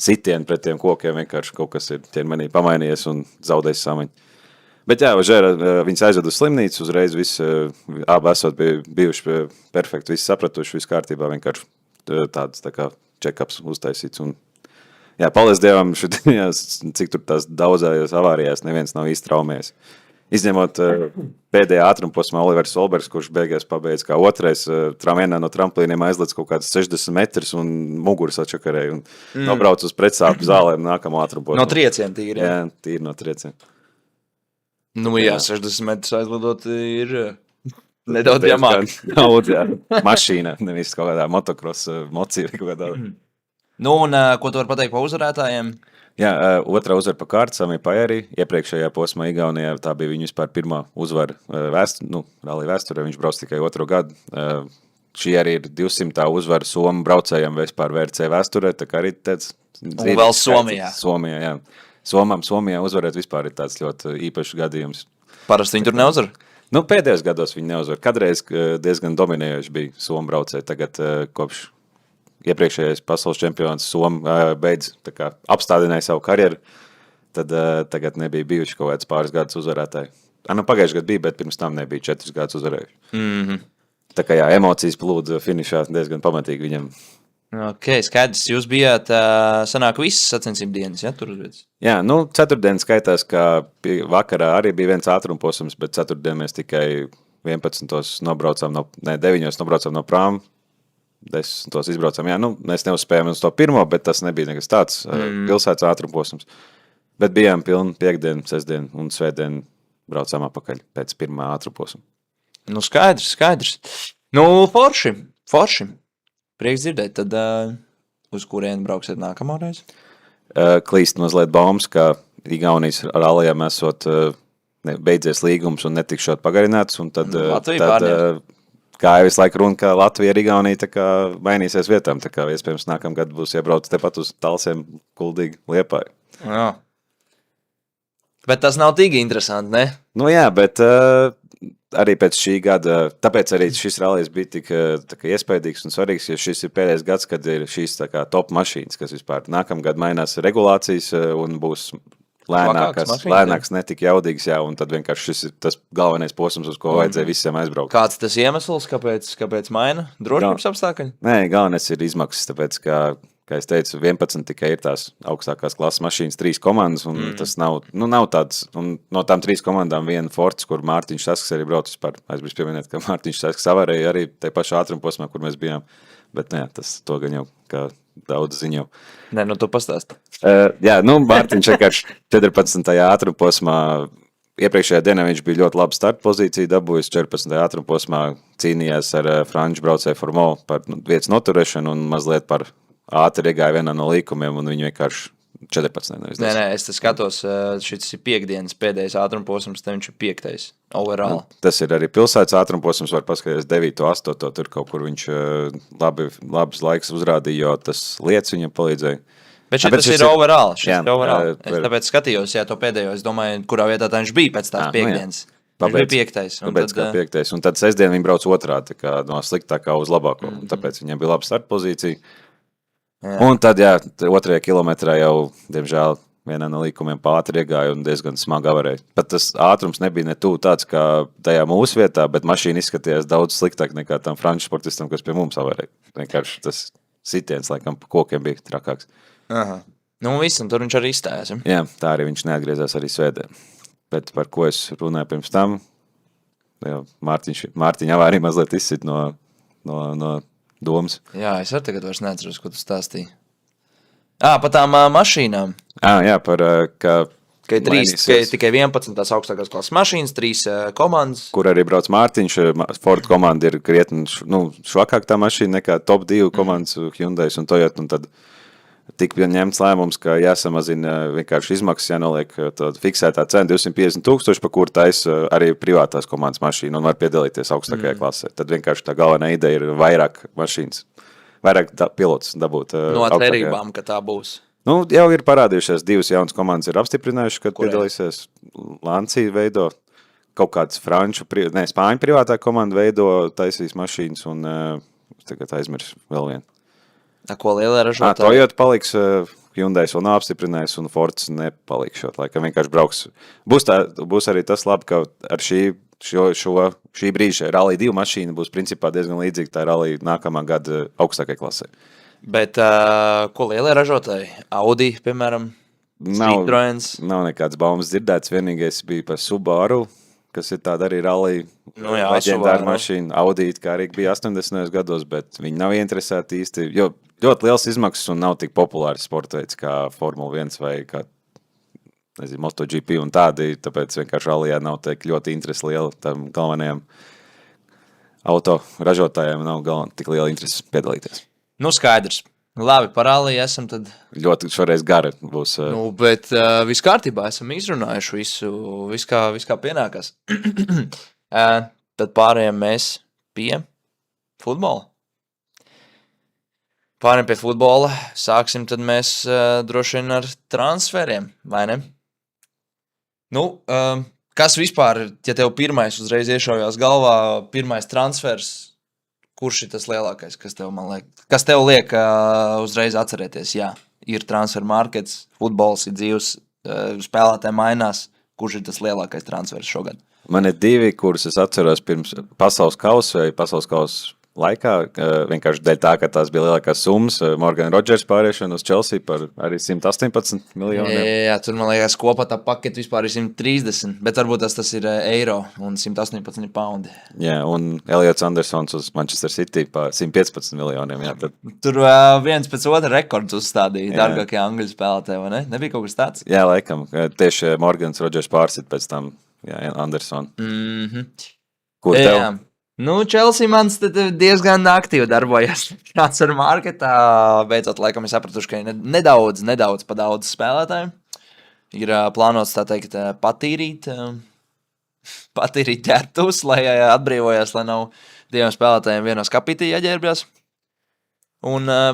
sitiena pret tiem kokiem, vienkārši kaut kas ir ķermenī pamainījies un zaudējis samaņu. Bet jā, Ožēra, viņas aizved uz slimnīcu, uzreiz viss, abi esot bijuši perfekti, visi sapratuši, viss kārtībā, vienkārši tāds tā kā check-ups uztaisīts. Un jā, paldies Dievam, cik tur tās daudzējās avārijās, neviens nav īsti traumējies. Izņemot pēdējā ātrumposmā Olivers Solbergs, kurš beigās pabeidz kā otrais, vienā no tramplīniem aizliec kaut kāds 60 metrus un muguras atšakarēja un nobrauc uz pretsāpu zālēm nākamo ātrumposmu. No trieciem tīri. Jā, tīri no trieciem. Nu jā, 60 metrus aizlidot ir nedaudz jāmāk. Daudz, jā. Mašīna, nevis kaut kādā motocross mocija vai kaut kādā. Nu, un ko tu vari pateikt pa uzvarētājiem? Jā, otrā uzvara pa kārtu, Sami Pajeri, iepriekšējā posmā Igaunijā, tā bija viņa vispār pirmā uzvara rallija vēsturē, viņš brauc tikai otro gadu. Šī arī ir 200. uzvara Somu braucējiem vispār VRC vēsturē, tā kā arī tāds... Un vēl Somijā. Somijā, jā. Somijā uzvarēt vispār ir tāds ļoti īpašs gadījums. Parasti viņi tur neuzvar? Nu, pēdējos gados viņi neuzvar. Kadreiz diezgan dominējoši bija Somu braucēji, tagad kopš iepriekšējais pasaules čempions Soma beidz apstādināja savu karjeru, tad tagad nebija bijuši kaut kāds pāris gadus uzvarētāji. Pagājuši gadu bija, bet pirms tam nebija 4 gadus uzvarējuši. Mm-hmm. Tā kā jā, emocijas plūda finišā diezgan pamatīgi viņam. Ok, skaidrs, jūs bijāt, sanāk visas sacensību dienas, ja, tur uz vietas? Jā, nu, ceturtdien skaitās, ka vakarā arī bija viens ātrumposms, bet ceturtdien mēs tikai 11. nobraucām 9. nobraucām no prāma. 10. izbraucām, jā, nu, mēs neuzspējām uz to pirmo, bet tas nebija nekas tāds pilsētas ātrumposms. Bet bijām pilni piekdien, sestdien un svētdien braucām apakaļ pēc pirmā ātrumposma. Nu, skaidrs. Nu, forši. Prieks dzirdēt, tad uz kurien brauksiet nākamāreiz? Klīst mazliet baumas, ka Igaunijas rallijām esot beidzies līgums un netikšot pagarināts, un tad kā jau visu laiku runa, ka Latvija ar Igauniju tā kā mainīsies vietām, tā kā iespējams nākamgad būs iebrauc tepat uz Talsiem, Kuldīgi, Liepāju. Jā. Bet tas nav tik interesanti, ne? Nu jā, bet arī pēc šī gada, tāpēc arī šis rallijs bija tik tā kā iespaidīgs un svarīgs, jo šis ir pēdējais gads, kad ir šīs tā kā top mašīnas, kas vispār nākamgad mainās regulācijas un būs lēnāks, netik jaudīgs, jā, un tad vienkārši šis ir tas galvenais posms, uz ko vajadzēja visiem aizbraukt. Kāds tas iemesls, kāpēc maina drošības apstākļi? Nē, galvenais ir izmaksas, tāpēc, kā es teicu, 11 tikai ir tās augstākās klases mašīnas, 3 komandas, un tas nav tāds, un no tām 3 komandām viena Fords, kur Mārtiņš Sasks arī brauc vispār, aizbrīd pieminēt, ka Mārtiņš Sasks avarēja arī tai pašā ātrumposmā, kur mēs bijām, bet nē, to gan jau, kā daudz ziņo. Nē, tu pastāsti. Jā, Mārtiņš vienkārši 14. ātrumposmā, iepriekšējā dienā viņš bija ļoti labu starta pozīciju dabūjis, 14. ātrumposmā cīnījās ar franču braucēju Formolo par vietas noturēšanu un mazliet par ātri iegāja vienā no līkumiem, un viņi vienkārši 14. Nē, es te skatos, šis ir piekdienas pēdējais ātrumposms, te viņš ir 5. overall. Tas ir arī pilsētas ātrumposms, var paskatīties 9. 8. tur kaut kur viņš labs laiks uzrādīja, jo tas lietas viņam palīdzēja. Bet šis ir overall. Es tāpēc skatījos, to pēdējo, es domāju, kurā vietā tā viņš bija pēc tās piekdienas. Viņš bija 5. Tāpēc kā 5. Un tad sestdien viņi brauc otrādi, no sliktākā uz labāko, un tāpēc viņam bija laba starta pozīcija. Jā. Un tad, 2. kilometrā jau, diemžēl, vienā no līkumiem pātri iegāja un diezgan smagi avarēja. Pat tas ātrums nebija ne tuvu tāds, kā tajā mūsu vietā, bet mašīna izskatījās daudz sliktāk nekā tam franču sportistam, kas pie mums avarēja. Vienkārši tas sitiens, laikam, pa kokiem bija trakāks. Aha. Visam, tur viņš arī izstājās. Jā, tā arī viņš neatgriezās arī svētdien. Bet par ko es runāju pirms tam, Mārtiņa avārija mazliet izsit no domas. Jā, es arī tagad vairs neatceros, ko tu stāstīji. Par tām mašīnām. Jā, par ka tikai 11 tās augstākās klases mašīnas, 3 komandas. Kur arī brauc Mārtiņš. Ford komanda ir krietni švakāk tā mašīna nekā top 2 komandas Hyundai un Toyota. Un tad tika ņemts lēmums, ka jāsamazina vienkārši izmaksas, jānoliek fiksētā cena 250,000, pa kur taisa arī privātās komandas mašīna un var piedalīties augstākajā klasē. Tad vienkārši tā galvenā ideja ir vairāk mašīnas, vairāk pilotus dabūt. No cerībām, ka tā būs. Jau ir parādījušies 2 jaunas komandas ir apstiprinājuši, kad piedalīsies. Lancia veido kaut kāds Spāņu privātā komanda veido taisīs mašīnas un tagad aizmirs vēl vienu. Ko lielā ražotāja? Toyota paliks, Hyundai vēl nav apstiprinājis un Fords nepaliks šot laikam. Vienkārši brauks. Būs arī tas labi, ka ar šī brīža Rally 2 mašīna būs principā diezgan līdzīga tā Rally nākamā gada augstākai klasē. Bet ko lielā ražotāja? Audi, piemēram, Citroens? Nav nekāds baumas dzirdēts. Vienīgais bija par Subaru, kas ir tāda arī Rally leģendāra mašīna. Audi kā arī bija 80. gados, bet viņi nav interesēti īsti, jo ļoti liels izmaksas un nav tik populārs sportveids kā Formula 1 vai kā, MotoGP un tādi, tāpēc vienkārši Rallyjā nav tik ļoti interesi liela tam galvenajam auto ražotājiem, nav tik liela interesi piedalīties. Skaidrs. Labi, par Rally esam tad... Ļoti šoreiz gara būs. Bet viss kārtībā, esam izrunājuši viss kā pienākas. Tad pārējām mēs pie futbola. Pārējām pie futbola. Sāksim tad mēs droši vien ar transferiem, vai ne? Kas vispār, ja tev pirmais uzreiz iešaujās galvā, pirmais transfers, kurš ir tas lielākais, kas tev liek uzreiz atcerēties? Jā, ir transfer markets, futbols ir dzīvs, spēlētāji mainās. Kurš ir tas lielākais transfers šogad? Man ir 2, kurus es atceros pirms pasaules kausa vai pasaules kausa laikā, vienkārši dēļ tā, ka tās bija lielākās summas. Morgan Rodgers pāriešana uz Chelsea par arī 118 miljoniem. Jā, tur man liekas kopā tā paketa vispār ir 130, bet varbūt tas ir eiro un 118 paundi. Jā, un Eliots Andersons uz Manchester City par 115 miljoniem. Jā, tad... Tur viens pēc otra rekords uzstādīja dārgākie angļu spēlētāji, vai ne? Nebija kaut kas tāds? Jā, laikam. Tieši Morgans Rodgers pārsit pēc tam Andersonu. Kur tev? Jā. Chelsea mans diezgan aktīvi darbojas transfer marketā. Beidzot, laikam, es sapratuši, ka ir nedaudz pa daudz spēlētāju. Ir plānots, tā teikt, patīrīt ķertus, lai atbrīvojas, lai nav 2 spēlētājiem vienos kapitī jāģērbjas.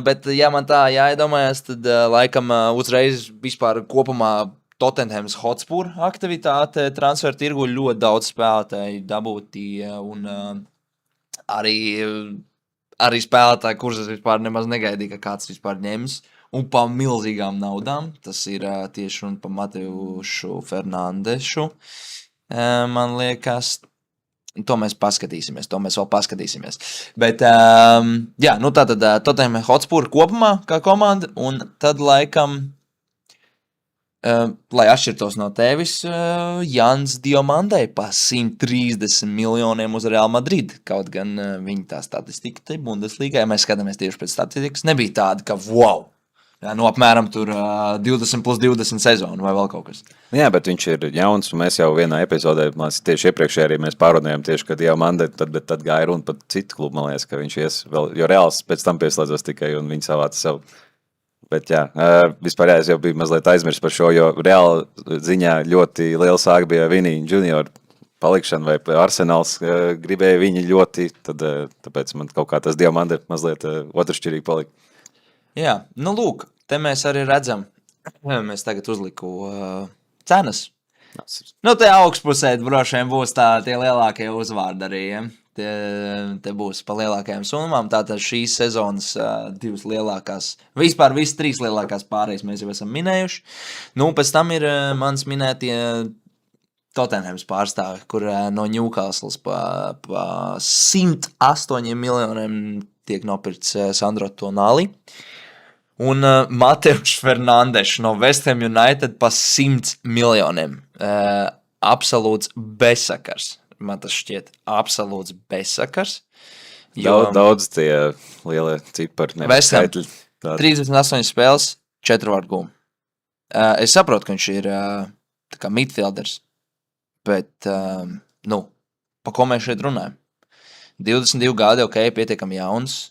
Bet, ja man tā jāiedomājas, tad laikam uzreiz vispār kopumā Tottenhams Hotspur aktivitāte transferu tirgu ļoti daudz spēlētāji dabūti un arī spēlētāji, kurus es vispār nemaz negaidīju, ka kāds vispār ņems. Un pa milzīgām naudām. Tas ir tieši un pa Mateušu Fernandešu. Man liekas, to mēs vēl paskatīsimies. Bet, jā, nu tātad Tottenham Hotspur kopumā kā komanda, un tad laikam, lai atšķirtos no tevis, Jans Diomandei pa 130 miljoniem uz Real Madrid. Kaut gan viņa tā statistika te Bundesliga, ja mēs skatāmies tieši pēc statistikas, nebija tāda, ka wow! Jā, nu apmēram tur 20 plus 20 sezonu vai vēl kaut kas. Jā, bet viņš ir jauns, un mēs jau vienā epizodē, tieši iepriekšējā arī mēs pārunājām tieši, kad jau Mande, tad gāja runa par citu klubu, man liekas, ka viņš ies vēl, jo Reāls pēc tam pieslēdzas tikai, un viņi savāca sev. Bet jā, vispār jā, es jau biju mazliet aizmirst par šo, jo Reāla ziņā ļoti liela sāga bija Vinī Junior palikšana, vai Arsenāls gribēja viņu ļoti, tāpēc man kaut kā tas Diomande mazliet otršķirīgi palika. Jā, nu lūk, te mēs arī redzam, mēs tagad uzliku cenas. Nu, te augstpusē drošiem būs tie lielākie uzvārdi arī, ja? Te būs pa lielākajām summām, tātad šīs sezonas divas lielākās, vispār visas trīs lielākās pārējas mēs jau esam minējuši. Nu, pēc tam ir mans minētie Tottenhams pārstāvi, kur no Newcastles pa 108 miljoniem tiek nopirts Sandro Tonali. Un Mateuš Fernandes no West Ham United pa 100 miljoniem. Absolūts bezsakars. Man tas šķiet absolūts bezsakars. Daudz tie lielie cipari. West Ham 38 spēles, 4 vārdu gūmu. Es saprotu, ka viņš ir tā kā midfielders, bet, nu, pa ko mēs šeit runājam? 22 gadi, ok, pietiekami jauns.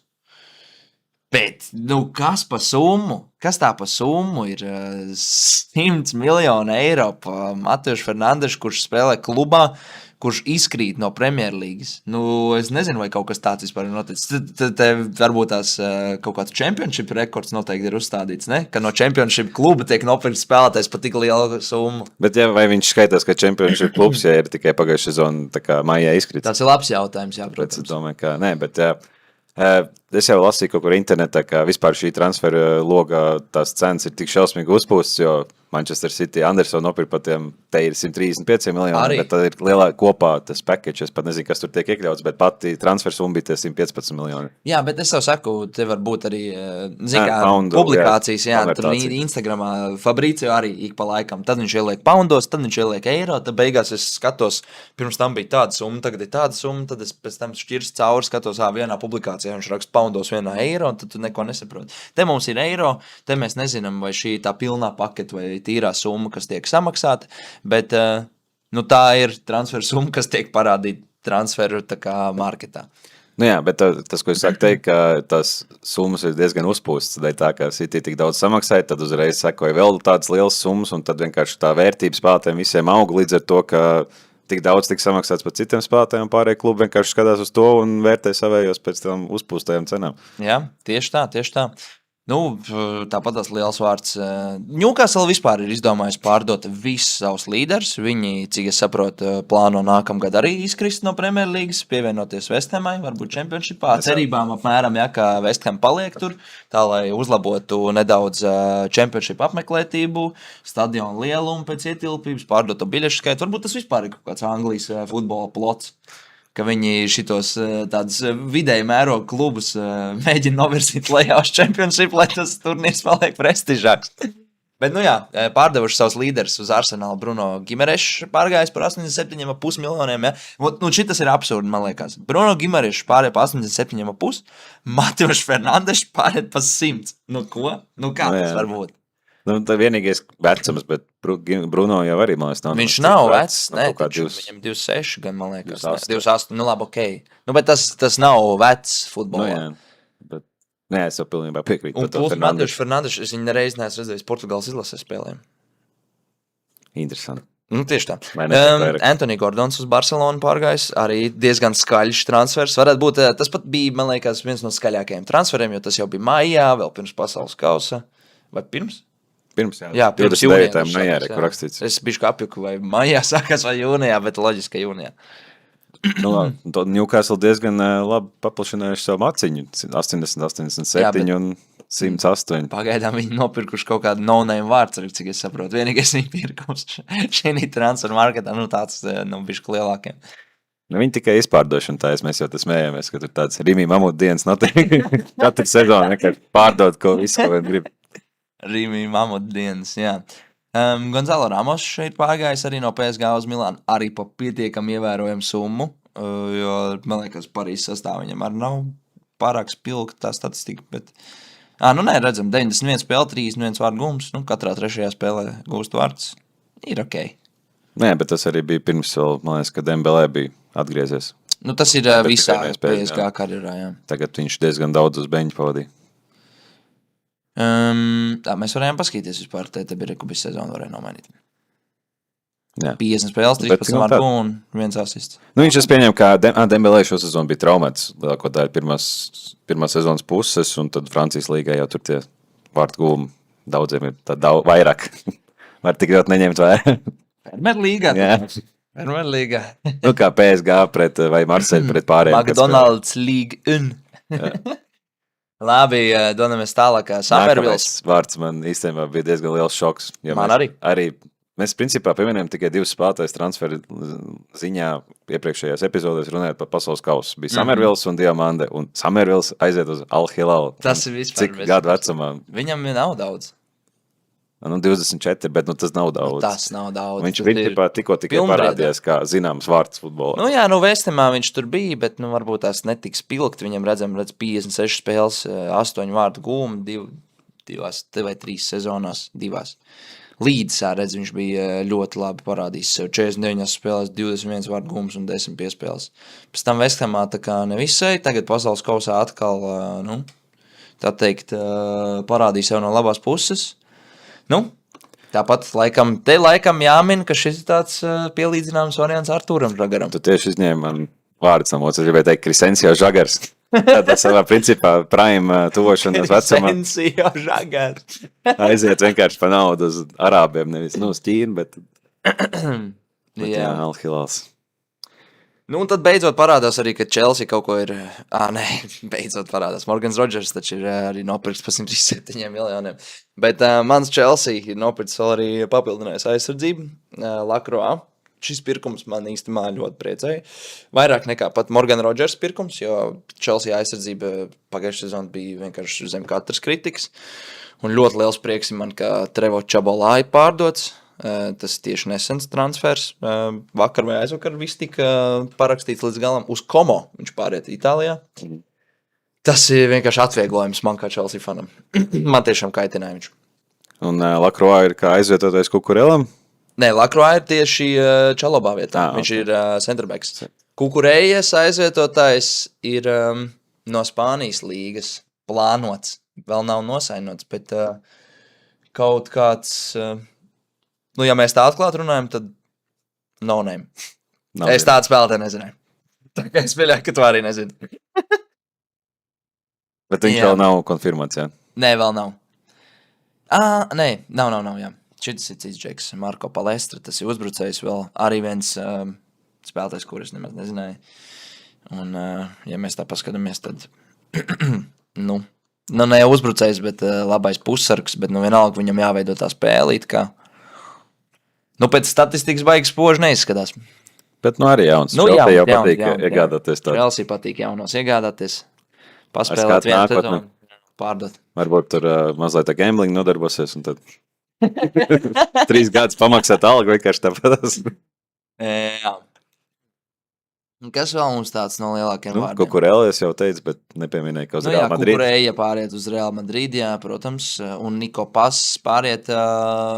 Bet, nu, kas pa summu? Kas tā pa summu ir 100 miljonu eiro pa Mateušu Fernandešu, kurš spēlē klubā, kurš izkrīt no Premjerlīgas? Nu, es nezinu, vai kaut kas tāds vispār ir noticis. Te varbūt tās kaut kāds championship rekords noteikti ir uzstādīts, ne? Ka no championship kluba tiek nopirkt spēlētājs pa tik lielu summu. Bet ja, vai viņš skaitās, ka championship klubs, ja ir tikai pagājušā sezona, tā kā maijā izkrīt? Tas ir labs jautājums, jā, protams. Es domāju, ka nē, bet jā. Es jau lasīju kaut kur internetā, ka vispār šī transfera loga tās cenas ir tik šausmīgi uzpūstas, jo Manchester City Andersonu nopirka par tiem, te ir 135 miljoni, arī. Bet tad ir lielā kopā tas package, es pat nezinu, kas tur tiek iekļauts, bet pati transfersumma bija tie 115 miljoni. Jā, bet es jau saku, te var būt arī, publikācijas, jā, tur Instagramā Fabricio arī ik pa laikam, tad viņš ieliek poundos, tad viņš ieliek eiro, tad beigās es skatos, pirms tam bija tāda summa, tagad ir tāda summa, tad es pēc tam šķirs cauri, skatos, vienā publikācijā viņš raksta poundos vienā eiro, tad tu neko nesaproti. Te mums ir eiro, te mēs nezinām, vai šī tā pilnā paketa vai tīrā summa, kas tiek samaksāta, bet nu, tā ir transferu summa, kas tiek parādīta transferu tā kā marketā. Nu jā, bet tas, ko es saku teikt, ka tās summas ir diezgan uzpūstas, tā kā City tik daudz samaksāja, tad uzreiz sekoja vēl tādas lielas summas, un tad vienkārši tā vērtības spēlētājiem visiem aug līdz ar to, ka tik daudz tik samaksāts par citiem spēlētājiem, pārējie klubi vienkārši skatās uz to un vērtē savējos pēc tam uzpūstajām cenām. Jā, tieši tā. Nu, tāpat tas liels vārds. Newcastle vispār ir izdomājis pārdot visus savus līderus. Viņi, cik es saprotu, plāno nākamgad arī izkrist no Premjerlīgas, pievienoties West Hamai, varbūt Championshipā. Cerībām apmēram, ja, ka West Ham paliek tur, tā lai uzlabotu nedaudz Championship apmeklētību, stadionu lielumu pēc ietilpības, pārdotu biļešu skaitu. Varbūt tas vispār ir kaut kāds Anglijas futbola plots, ka viņi šitos tādus vidēji mērogu klubus mēģina novirzīt lejā uz Championship, lai tas turnīrs paliek prestižāks. Bet, nu jā, pārdevuši savus līderus uz Arsenālu. Bruno Gimerešs pārgājis par 87,5 miljoniem. Ja? Nu, šitas ir absurdi, man liekas. Bruno Gimerešs pārēja par 87,5, Mateuš Fernandes pārēja par 100. Nu, ko? Nu, kā tas var būt? Nu, tā vienīgais vecums, bet Bruno jau arī, man liekas, nav. Viņš nav vecs, ne, viņam 26 gan, man liekas. 28, nu labi, okei. Nu, bet tas nav vecs futbolā. Nu, jā, bet, nē, es jau pilnībā piekrītu. Un plus Mateuš Fernandes, es viņu nereiz neesmu redzējis Portugāles izlasē spēlēm. Interesanti. Nu, tieši tā. Anthony Gordons uz Barcelonu pārgājis, arī diezgan skaļš transfers. Varētu būt, tas pat bija, man liekas, viens no skaļākajiem transferiem, jo tas jau bija maijā, vēl pirms pasaules kausa. Vai pirms? Pirms Jā, pirms jūnijā 29. maijā, jā. kur rakstīts. Es bišķi apjuku, vai maijā sākās vai jūnijā, bet loģiski, ka jūnijā. Nu, Newcastle diezgan labi paplašinājuši savu maciņu. 80, 87 Jā, bet- un 108. Pagaidām viņi nopirkuši kaut kādu no-name vārdu, cik es saprotu. Vienīgais viņa pirkums šī transfer marketā, nu tāds, nu, bišķi lielākiem. Nu, viņi tikai izpārdošana tā, mēs jau tas smējamies, ka tur tāds Rīmī Mamuta dienas notiek. Katru sezonu vienkārši pārdod, ko visu, ko vien grib. Rīmī Mamuta dienas, jā. Gonzalo Ramos šeit pārgājis arī no PSG uz Milānu, arī pa pietiekam ievērojumu summu, jo, man liekas, Parīzes sastāv viņam arī nav pārāk spilgta tā statistika, bet... nu nē, redzam, 91 spēle, 31 vārdu gums, nu, katrā trešajā spēlē gūst vārds, ir ok. Nē, bet tas arī bija pirms vēl, man liekas, ka Dembelē bija atgriezies. Nu, tas ir Bet visā tikai mēs PSG karjerā, jā. Tagad viņš diezgan daudz uz beņķa pavadīja. Tā, mēs varējām paskatīties vispār, te bija Rekubis sezonu varēja nomainīt. Jā. 50 spēles, Bet 13 nu, vārdu tā- un viens asists. Nu, viņš es pieņemu, ka Dembelē šo sezonu bija traumēts lielāko daļu pirmās sezonas puses, un tad Francijas līgā jau tur tie vārtu gūmi daudziem ir vairāk. Var tik ļoti neņemt vērā. Premjerlīgā. Jā. Premjerlīgā. Nu, kā PSG pret vai Marseļu pret pārējiem. kad spēlē. McDonald's League 1. Labi, dodamies tālāk. Summervilles. Nākamais vārds man īstenībā bija diezgan liels šoks. Jo Man arī. Mēs principā pieminējām tikai divus spēlētājus transferu ziņā iepriekšējās epizodēs runājot par pasaules kausu. Bija Summervilles un Diamande, un Summervilles aiziet uz Al Hilal. Tas ir vispār. Cik gadu vecumā? Viņam nav daudz. Nu, 24, bet tas nav daudz. Tas nav daudz. Viņš Tas ir principā tikai pilnbriedā. parādījās kā zināms vārds futbolā. Nu jā, Vestemā viņš tur bija, bet varbūt tās netiks pilgt. Viņam redz 56 spēles, 8 vārdu gūmu, 2 vai 3 sezonās, 2. Līdzsā redz, viņš bija ļoti labi parādījis sev. 49 spēlēs, 21 vārdu gūmus un 10 piespēles. Pēc tam Vestemā tā kā nevisai, tagad pasaules kausā atkal, tā teikt, parādīja sev no labās puses. Nu, tāpat laikam jāmin, ka šis ir tāds pielīdzināms variants Artūram Žagaram. Tu tieši izņēmi man vārdu samots. Es gribēju teikt Crescencio Žagars. Tādā savā principā prime tuvošanās vecumā Crescencio Žagars. aiziet vienkārši pa naudu uz arābiem. Nevis uz Ķīnu, bet jā, Al Hilals. Nu, un tad beidzot parādās arī, ka Chelsea kaut ko ir... Nē, beidzot parādās. Morgans Rodžers taču ir arī nopirks par 107 miljoniem. Bet mans Chelsea ir nopirks vēl arī papildinājis aizsardzību. Lacroix. Šis pirkums man īstenībā ļoti priecēja. Vairāk nekā pat Morgan Rodžers pirkums, jo Chelsea aizsardzība pagājušajā sezonā bija vienkārši zem katras kritikas. Un ļoti liels prieks man, ka Trevo Čabolā ir pārdots. Tas tieši nesens transfers. Vakar vai aizvakar viss tika parakstīts līdz galam uz Como. Viņš pāriet Itālijā. Tas ir vienkārši atvieglojums man kā Chelsea fanam. Man tiešām kaitināja viņš. Un Lacroix ir kā aizvietotais Kukurelam. Nē, Lacroix ir tieši Čalobā vietā. Viņš ir centerbacks. Kukurejas aizvietotājs ir no Spānijas līgas plānots. Vēl nav nosainots, bet kaut kāds... Nu, ja mēs tā atklāt runājam, tad no name. Es tādu spēlētāju nezināju. Tā kā es pieļauju, ka tu arī nezini. Bet viņš vēl nav konfirmāts, jā. Nē, vēl nav. Nē, nav, jā. Šis ir cits džeks, Marko Palestra, tas ir uzbrucējs vēl. Arī viens spēlētājs, kurus nemaz nezināju. Un, ja mēs tā paskatāmies, tad, nu ne uzbrucējs, bet labais pussargs, bet vienalga viņam jāveido tā spēle it kā. Nu, pēc statistikas baigas spoži neizskatās. Bet arī jauns. Nu, jau patīk iegādāties tādu. Chelsea patīk jaunos iegādāties. Paspēlēt vienu sezonu, pārdot. Varbūt tur mazliet tā gambling nodarbosies un tad 3 gadus pamaksāt algu vienkārši tāpat. Jā. Kas vēl mums tāds no lielākiem vārdiem? Kukurēli es jau teicu, bet nepieminēju, ka uz Real Madrid. Kukurēja pāriet uz Real Madrid, jā, protams. Un Niko Pass pāriet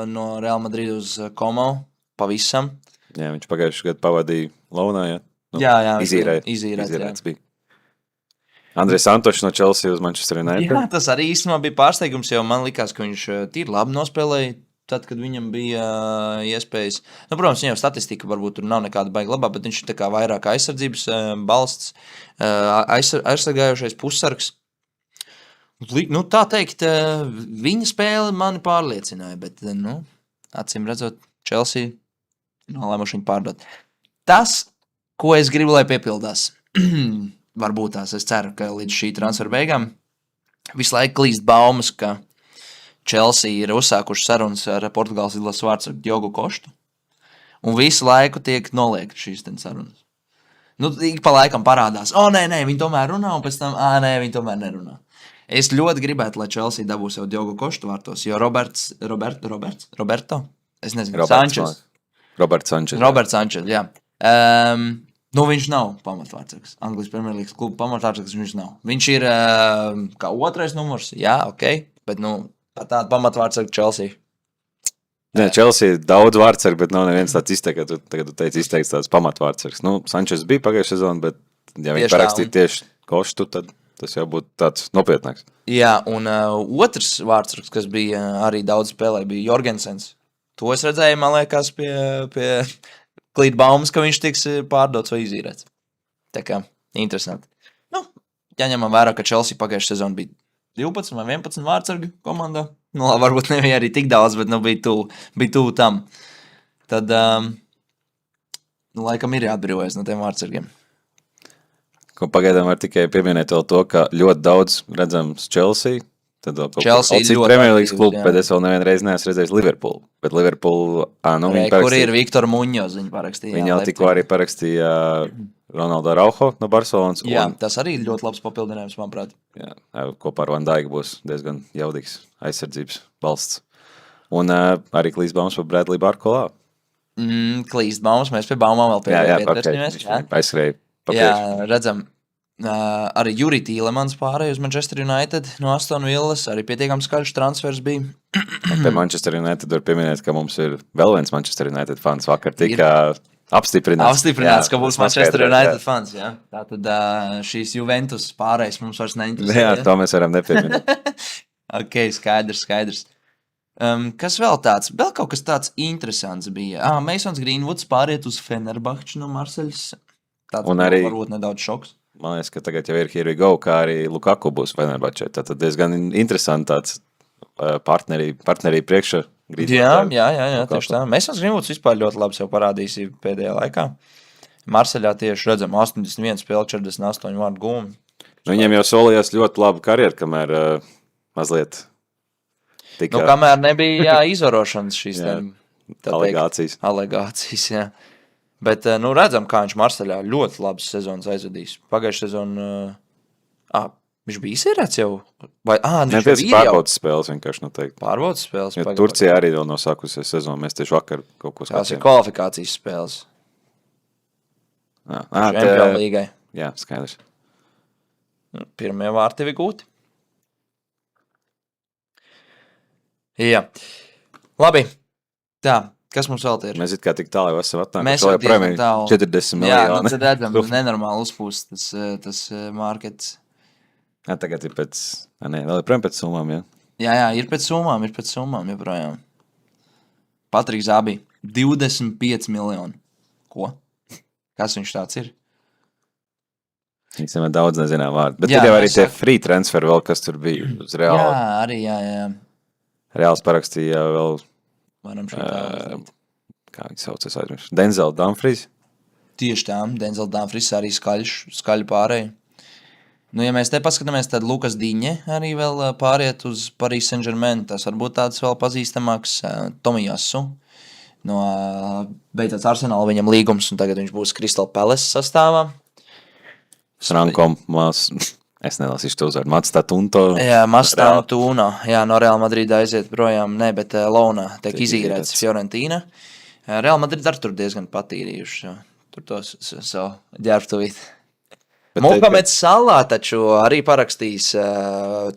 no Real Madrid uz Como pavisam. Jā, viņš pagājušajā gadu pavadīja Launā, jā. Nu, Jā, izīrēts bija. Andrejs Santošs no Chelsea uz Manchester United. Jā, tas arī īstenībā bija pārsteigums, jo man likās, ka viņš tīri labi nospēlēja. Tad, kad viņam bija iespējas, nu, protams, viņam statistika varbūt tur nav nekāda baigi labā, bet viņš ir tā kā vairāk aizsardzības balsts, aizsargājušais pussargs. Nu, tā teikt, viņa spēle mani pārliecināja, bet, nu, acīm redzot, Chelsea nolēmuši viņu pārdot. Tas, ko es gribu, lai piepildās, varbūt tās, es ceru, ka līdz šī transfera beigām visu laiku klīst baumas, ka Chelsea ir uzsākuši sarunas ar Portugāles izlases vārdsargu Diogu Kostu, un visu laiku tiek noliektas šīs sarunas. Nu, ik pa laikam parādās, nē, viņi tomēr runā, un pēc tam, nē, viņi tomēr nerunā. Es ļoti gribētu, lai Chelsea dabūs jau Diogu Kostu vārtos, jo Roberto? Es nezinu, Sančes. Roberts Sančes. Roberts Sančes, jā. Nu, viņš nav pamatvārdsargs. Anglijas Premjerlīgas kluba pamatvārdsargs viņš nav. Viņš ir kā otrais numurs, jā, ok, bet, nu, tāda pamatvārdsarga Chelsea. Nē, Chelsea ir daudz vārdsargu, bet nav neviens tāds izteikts, tagad tu teici izteikts tāds pamatvārdsargs. Nu, Sančes bija pagājušajā sezonā, bet ja viņi parakstīja tieši Kostu, tad tas jau būtu tāds nopietnāks. Jā, un otrs vārdsargs, kas bija arī daudz spēlē, bija Jorgensens. To es redzēju, man liekas, pie klīt baumas, ka viņš tiks pārdots vai izīrēts. Tā kā, interesanti. Nu, jāņemam vērā, ka Chelsea pagājušajā sezonā bija 12 vai 11 vārdsargu komandā. Nu, varbūt nebija arī tik daudz, bet nu, bija tuvu tam. Tad, laikam ir jāatbrīvojas no tiem vārdsargiem. Ko pagaidām var tikai pieminēt vēl to, ka ļoti daudz redzams Chelsea. Tad vēl Chelsea kaut kāds Premjerlīgas klubu, bet es vēl nevienreiz neesmu redzējis Liverpool. Bet Liverpool, kur ir Viktor Muņoz, viņi parakstīja. Viņi jau tikko arī parakstīja Ronaldo Araujo no Barcelonas. Jā, tas arī ļoti labs papildinājums, manuprāt. Jā, kopā ar Van Dijk būs diezgan jaudīgs aizsardzības balsts. Un arī klīst baumas par Bradley Barkolā. Klīst baumas, mēs pie baumām vēl pievērsīsimies. Aizskrēja. Jā, redzam, arī Juri Tīlemans pārēja uz Manchester United no Aston Villas, arī pietiekams skaļš transfers bija. Pie Manchester United var pieminēt, ka mums ir vēl viens Manchester United fans vakar tika apstiprināts. Apstiprināts, ka būs Manchester United fans, jā. Tātad šīs Juventus pārējas mums vairs neinteresē. Jā, to mēs varam nepieminēt. Ok, skaidrs. Kas vēl tāds? Vēl kaut kas tāds interesants bija. Masons Greenwoods pāriet uz Fenerbahču no Marseļas. Tāds arī varbūt nedaudz šoks. Man liekas, ka tagad jau ir Here we go, kā arī Lukaku būs Fenerbahčē. Tad diezgan interesanti tāds partnerī priekšā. Jā, tieši tā. Masons Greenwoods vispār ļoti labi sev parādījis pēdējā laikā. Marseļā tieši redzam 81 spēle, 48 vārdu gūmi. Nu, viņiem jau solījās ļoti labu karjeru, kamēr mazliet tika... Nu, kamēr nebija izvarošanas šīs alegācijas, jā. Bet, nu, redzam, kā viņš Marseļā ļoti labas sezonas aizvadīs. Pagājušajā sezonā, viņš bija izsērēts jau? Vai, viņš bija pārbaudas spēles vienkārši noteikti. Pārbaudas spēles? Jo Turcijā arī vēl nav sākusies sezona, mēs tieši vakar kaut ko skatījām. Tās ir kvalifikācijas spēles. Čempionu līgai. Jā, skaidrs. Pirmie vārti ir gūti. Jā. Labi. Tā. Kas mums vēl ir? Mēs it kā tik tālu esam atnākuši. Mēs jau diezgan tālu. 40 miljoni. Jā, nu tad redzam, nenormāli uzpūst tas markets. Jā, tagad ir pēc... vēl ir prēm pēc summām, jā? Jā, ir pēc summām joprojām. Patriks Zabī, 25 miljoni. Ko? Kas viņš tāds ir? Viņam daudz nezinām vārdu. Bet tad jau arī tie free transfer vēl, kas tur bija uz Reāli. Jā, arī, jā. Reāls parakstīja vēl... kā viņi saucas aizmirst? Denzel Dumfries? Tieši tā, Denzel Dumfries arī skaļi pārēja. Nu, ja mēs te paskatāmies, tad Lukas Diņe arī vēl pāriet uz Paris Saint-Germain. Tas varbūt tāds vēl pazīstamāks Tomijasu. No beidzot Arsenāla viņam līgums, un tagad viņš būs Crystal Palace sastāvā. Frankom es nelasīšu to uzvārdu. Matstatunto. Jā, Matstatunto. Jā, no Real Madrid aiziet projām. Ne, bet Launā tiek izīrēts Fiorentīna. Real Madrid ar tur diezgan patīrījuši. Tur tos savu ģērbtuvīt. Mohameds Salā taču arī parakstīs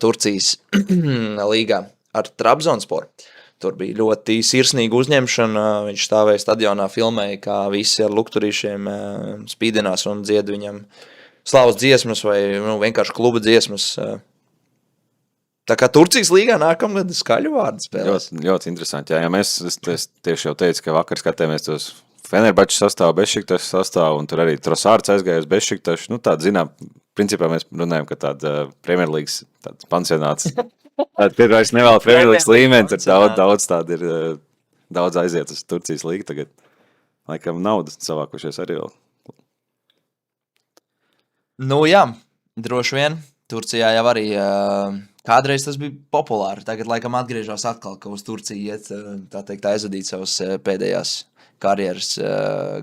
Turcijas līgā ar Trabzonspor. Tur bija ļoti sirsnīga uzņemšana. Viņš stāvēja stadionā, filmēja, kā visi ar lukturīšiem spīdinās un dzied viņam slavas dziesmas vai vienkārši kluba dziesmas. Tā kā Turcijas līgā nākamgad skaļu vārdu spēlēs. Ļoti interesanti. Jā, mēs tieši jau teicu, ka vakar skatījāmies tos Fenerbahčes sastāvu, Bešiktašu sastāvu, un tur arī Trossārds aizgāja uz Bešiktašu. Nu, tāda, zinām, principā mēs runājam, ka tāda Premjerlīgas tāds pansionāts. Tad ir vairs nevēl Premjerlīgas līmeni, tad daudz tāda ir, daudz aiziet uz Turcijas līgu tagad. Laikam naudas savākušies arī vēl. Nu jā, droši vien. Turcijā jau arī kādreiz tas bija populāri. Tagad laikam atgriežos atkal, ka uz Turciju iet, tā teikt, aizvadīt savas pēdējās karjeras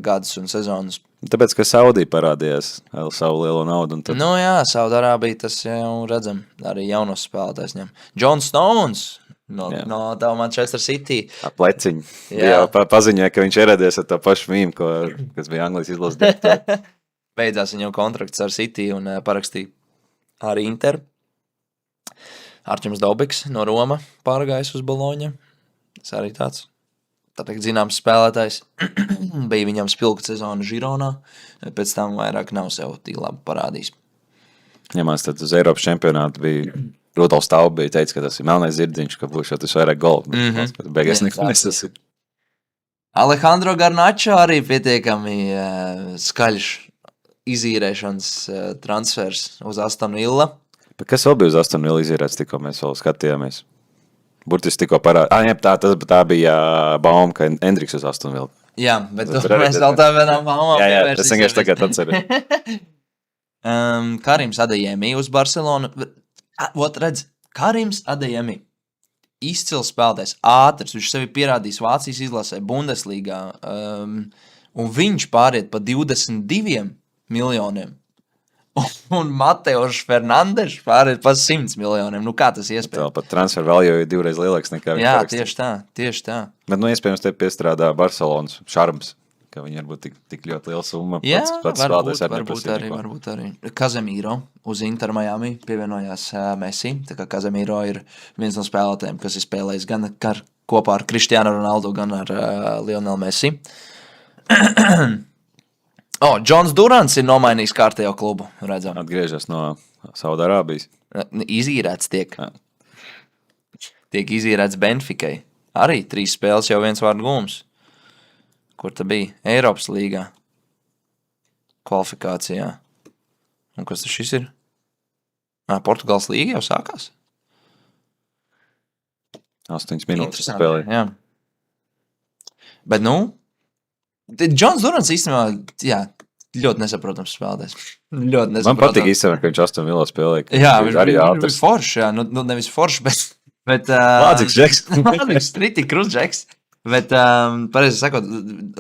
gadus un sezonas. Tāpēc, ka Saudija parādījās ar savu lielo naudu. Un tad... Nu jā, Saudarābija tas jau redzam, arī jaunos spēlētājs ņem. John Stones no tā Manchester City. Pleciņi. Jā, paziņoja, ka viņš ieradies ar to pašu mīmu, kas bija Anglijas izlases. Beidzās viņam kontrakts ar City un parakstīja ar Inter. Arčuns Dobiks no Roma pārgājis uz Boloņu. Tas arī tāds. Tā teikt, zināms spēlētājs. Bija viņam spilgta sezona Žironā, pēc tam vairāk nav sev tik labi parādījis. Ņemās tad uz Eiropas čempionātu bija Rudolfs Tauba bija teicis, ka tas ir melnais zirdziņš, ka būs jau tas vairāk golu. Beigās neko nesasīt. Alejandro Garnacho arī pietiekami skaļš izīrēšanas transfers uz Aston Villa. Bet kas vēl bija uz Aston Villa izīrēts, tikko mēs vēl skatījāmies? Burtiski tikko parādījās. Tā bija bauma, ka Endriks uz Aston Villa. Jā, bet mēs vēl tā vienām baumām. Jā, tas vienkārši tagad atceries. Karims Adeyemi uz Barcelonu. Redz, Karims Adeyemi. Izcils spēlētājs, ātrs. Viņš sevi pierādījis Vācijas izlasē, Bundeslīgā. Un viņš pāriet pa 22 miljoniem. Un Mateoš Fernandes pāriet pa 100 miljoniem. Nu, kā tas iespējams? Tā pat transfer value ir divreiz lielāks nekā viņš parakstīt. Tieši tā. Bet, iespējams, te piestrādā Barcelonas šarms, ka viņi varbūt tik ļoti liela summa. Jā, varbūt arī. Kazemīro uz Inter Miami pievienojās Messi. Tā kā Kazemīro ir viens no spēlētājiem, kas ir spēlējis gan kopā ar Cristiano Ronaldo, gan ar Lionel Messi. Džons Durants ir nomainījis kārtējo klubu, redzam. Atgriežas no Saudarābijas. Izīrēts tiek. Tiek izīrēts Benficai. Arī 3 spēles jau 1 vārdu gūms. Kur ta bija? Eiropas līgā. Kvalifikācijā. Un kas tas šis ir? Portugāles līga jau sākās? 8 minūtes spēlē. Jā. Bet, Džons Durants īstenībā, ļoti nesaprotams spēlētājs. Man patīk īstenībā, ka viņš Aston Villā spēlē. Jā, viņš arī ātrs. Forši, jā. Nevis forši, bet Lādzīgs džeks. Lādzīgs, ritīgi krust džeks. Bet, pareizi sakot,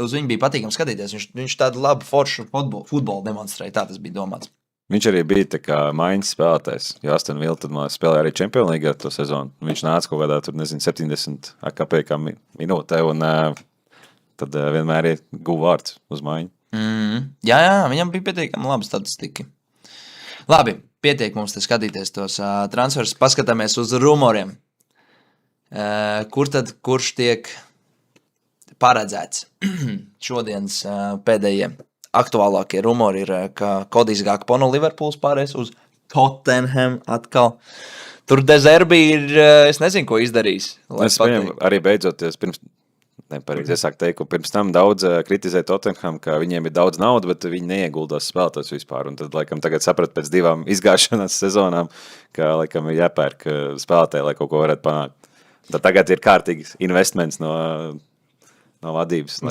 uz viņu bija patīkami skatīties. Viņš tādu labu foršu futbolu demonstrēja. Tā tas bija domāts. Viņš arī bija tā kā maiņas spēlētājs. Jo Aston Villa tad spēlēja arī Champions League to sezonu. Viņš nāca kaut kādā, 70 AKP minūtē un tad vienmēr ir guva vārds uz maiņu. Jā, viņam bija pietiekami labi statistiki. Labi, pietiek mums te skatīties tos transfers. Paskatāmies uz rumoriem. Kurš tiek paredzēts? Šodienas pēdējie aktuālākie rumori ir, ka Kodijs Gakpo no Liverpools pārēs uz Tottenham atkal. Tur Dezerbi ir, es nezinu, ko izdarījis. Es viņam arī beidzoties pirms tam daudz kritizēja Tottenham, ka viņiem ir daudz naudas, bet viņi neieguldās spēlētājs vispār. Un tad, laikam, tagad saprat pēc 2 izgāšanas sezonām, ka, laikam, ir jāpērk spēlētāji, lai kaut ko varētu panākt. Tad tagad ir kārtīgs investments no vadības.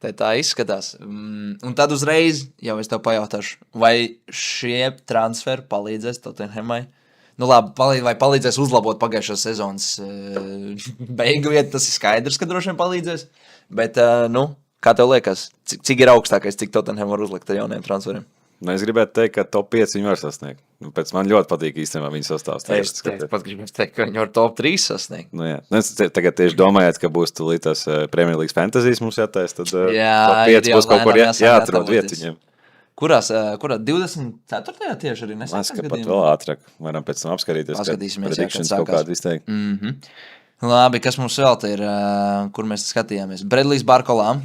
Tā izskatās. Un tad uzreiz, jau es tev pajautāšu, vai šie transferi palīdzēs Tottenhamai? Labi, vai palīdzēs uzlabot pagājušās sezonas beigu vietu, tas ir skaidrs, ka droši vien palīdzēs. Bet, kā tev liekas, cik ir augstākais, cik Tottenham var uzlikt ar jauniem transferiem? Es gribētu teikt, ka top 5 viņi var sasniegt. Pēc man ļoti patīk īstenībā viņa sastāvs. Es pat gribētu teikt, ka viņi var top 3 sasniegt. Es tagad tieši domājot, ka būs tūlīt tās Premier League fantasijas mums jātais, tad top 5 būs kaut kur jāatrod vietu viņiem. Kurā 24. tieši arī nesākās gadījumā? Pat vēl ātrāk. Varam pēc tam apskatīties, Paskatīsimies, predictions kaut kādu izteikt. Labi, kas mums vēl te ir, kur mēs skatījāmies? Bredlijs Barkolā.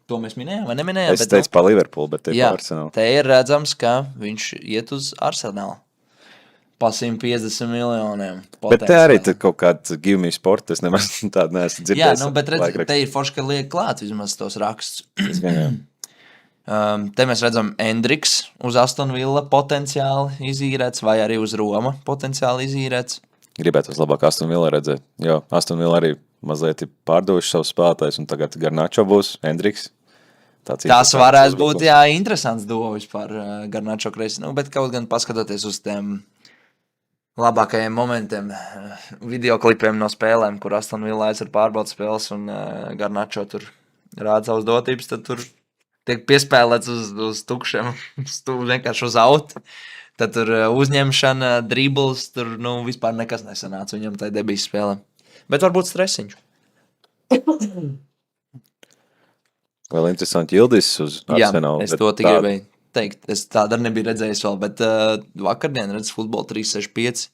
To mēs minējām vai neminējām? Es teicu pa Liverpool, bet te pa Arsenal. Te ir redzams, ka viņš iet uz Arsenal. Pa 150 miljoniem. Bet te arī kaut kāds give me sport, es nemaz tādu neesmu dzirdējis. Jā, bet redz, te ir forši, ka liek klāt vismaz tos rakstus. Te mēs redzam Endriks uz Aston Villa potenciāli izīrēts vai arī uz Roma potenciāli izīrēts. Gribētu labāk Aston Villa redzēt, jo Aston Villa arī mazliet ir pārdojuši savus spēlētājus, un tagad Garnačo būs, Endriks. Tas varētu būt, jā, interesants dovis par Garnačo kreisi, bet kaut gan paskatoties uz tiem labākajiem momentiem, videoklipiem no spēlēm, kur Aston Villa ir pārbaudas spēles un Garnačo tur rāda savas dotības, tad tur tiek piespēlēts uz tukšiem, vienkārši uz autu. Tad tur uzņemšana, dribbles, tur vispār nekas nesanāca viņam tajā debijas spēlē. Bet varbūt stresiņš. Vēl interesanti Yildiz uz Arsenalu. Jā, es to tikai gribēju teikt. Es tādu arī nebiju redzējis vēl, bet vakardien redz futbolu 365.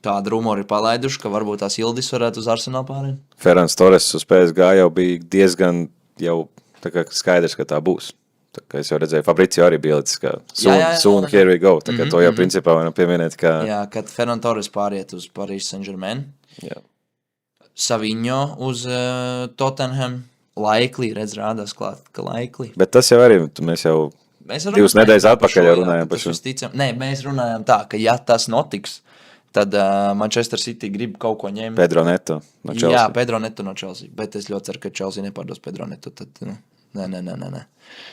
Tādu rumoru ir palaiduši, ka varbūt tās Yildiz varētu uz Arsenalu pārēt. Ferrans Torres uz PSG jau bija diezgan jau tā kā skaidrs, ka tā būs. Tā kā es jau redzēju, Fabricio arī bija līdz, ka soon here we go. Tā kā to jau principā varam pieminēt, ka... Jā, kad Ferran Torres pāriet uz Paris Saint-Germain. Jā. Saviņo uz Tottenham. Laiklī, redz, rādās klāt, ka laiklī. Bet tas jau arī, mēs jau 2 nedēļas atpakaļ jau runājām par šo. Nē, mēs runājām tā, ka ja tas notiks, tad Manchester City grib kaut ko ņemt. Pedro Neto no Chelsea. Jā, Pedro Neto no Chelsea, bet es ļoti ceru, ka Chelsea nepārdos Pedro Neto, tad nē.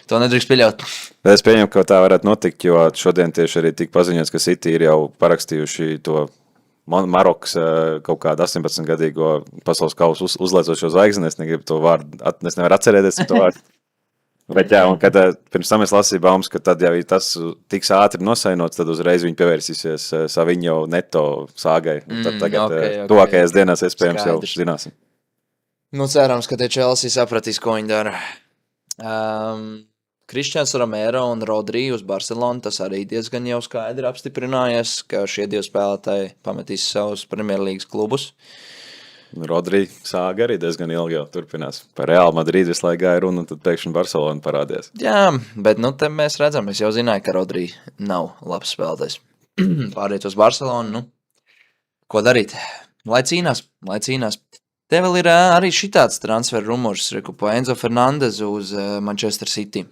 To nedrīkst pieļaut. Es pieņemu, ka tā varētu notikt, jo šodien tieši arī tika paziņots, ka City ir jau parakstījuši to Marokas kaut kādu 18-gadīgo pasaules kausu uzlaicošo zvaigzni, es negribu to vārdu, es nevaru atcerēties to vārdu. Bet jā, un kad pirms tam es lasīju baumas, ka tad jau tas tiks ātri nosainots, tad uzreiz viņi pievērsīsies Saviņo Neto sāgai. Tad tagad tuvākajās dienās iespējams jau zināsim. Cerams, ka tie Chelsea sapratīs, ko viņi dara. Kristians Romero un Rodri uz Barcelonu, tas arī diezgan jau skaidri apstiprinājies, ka šie 2 spēlētāji pametīs savus Premjerlīgas klubus. Rodri sāga arī diezgan ilgi jau turpinās. Par Real Madrid visu laiku gāja runa, un tad pēkšņi Barcelona parādījās. Jā, bet te mēs redzam, es jau zināju, ka Rodri nav labs spēlētājs. Pāriet uz Barcelonu, ko darīt? Lai cīnās. Te vēl ir arī šitāds transfer rumors, pa Enzo Fernandez uz Manchester City.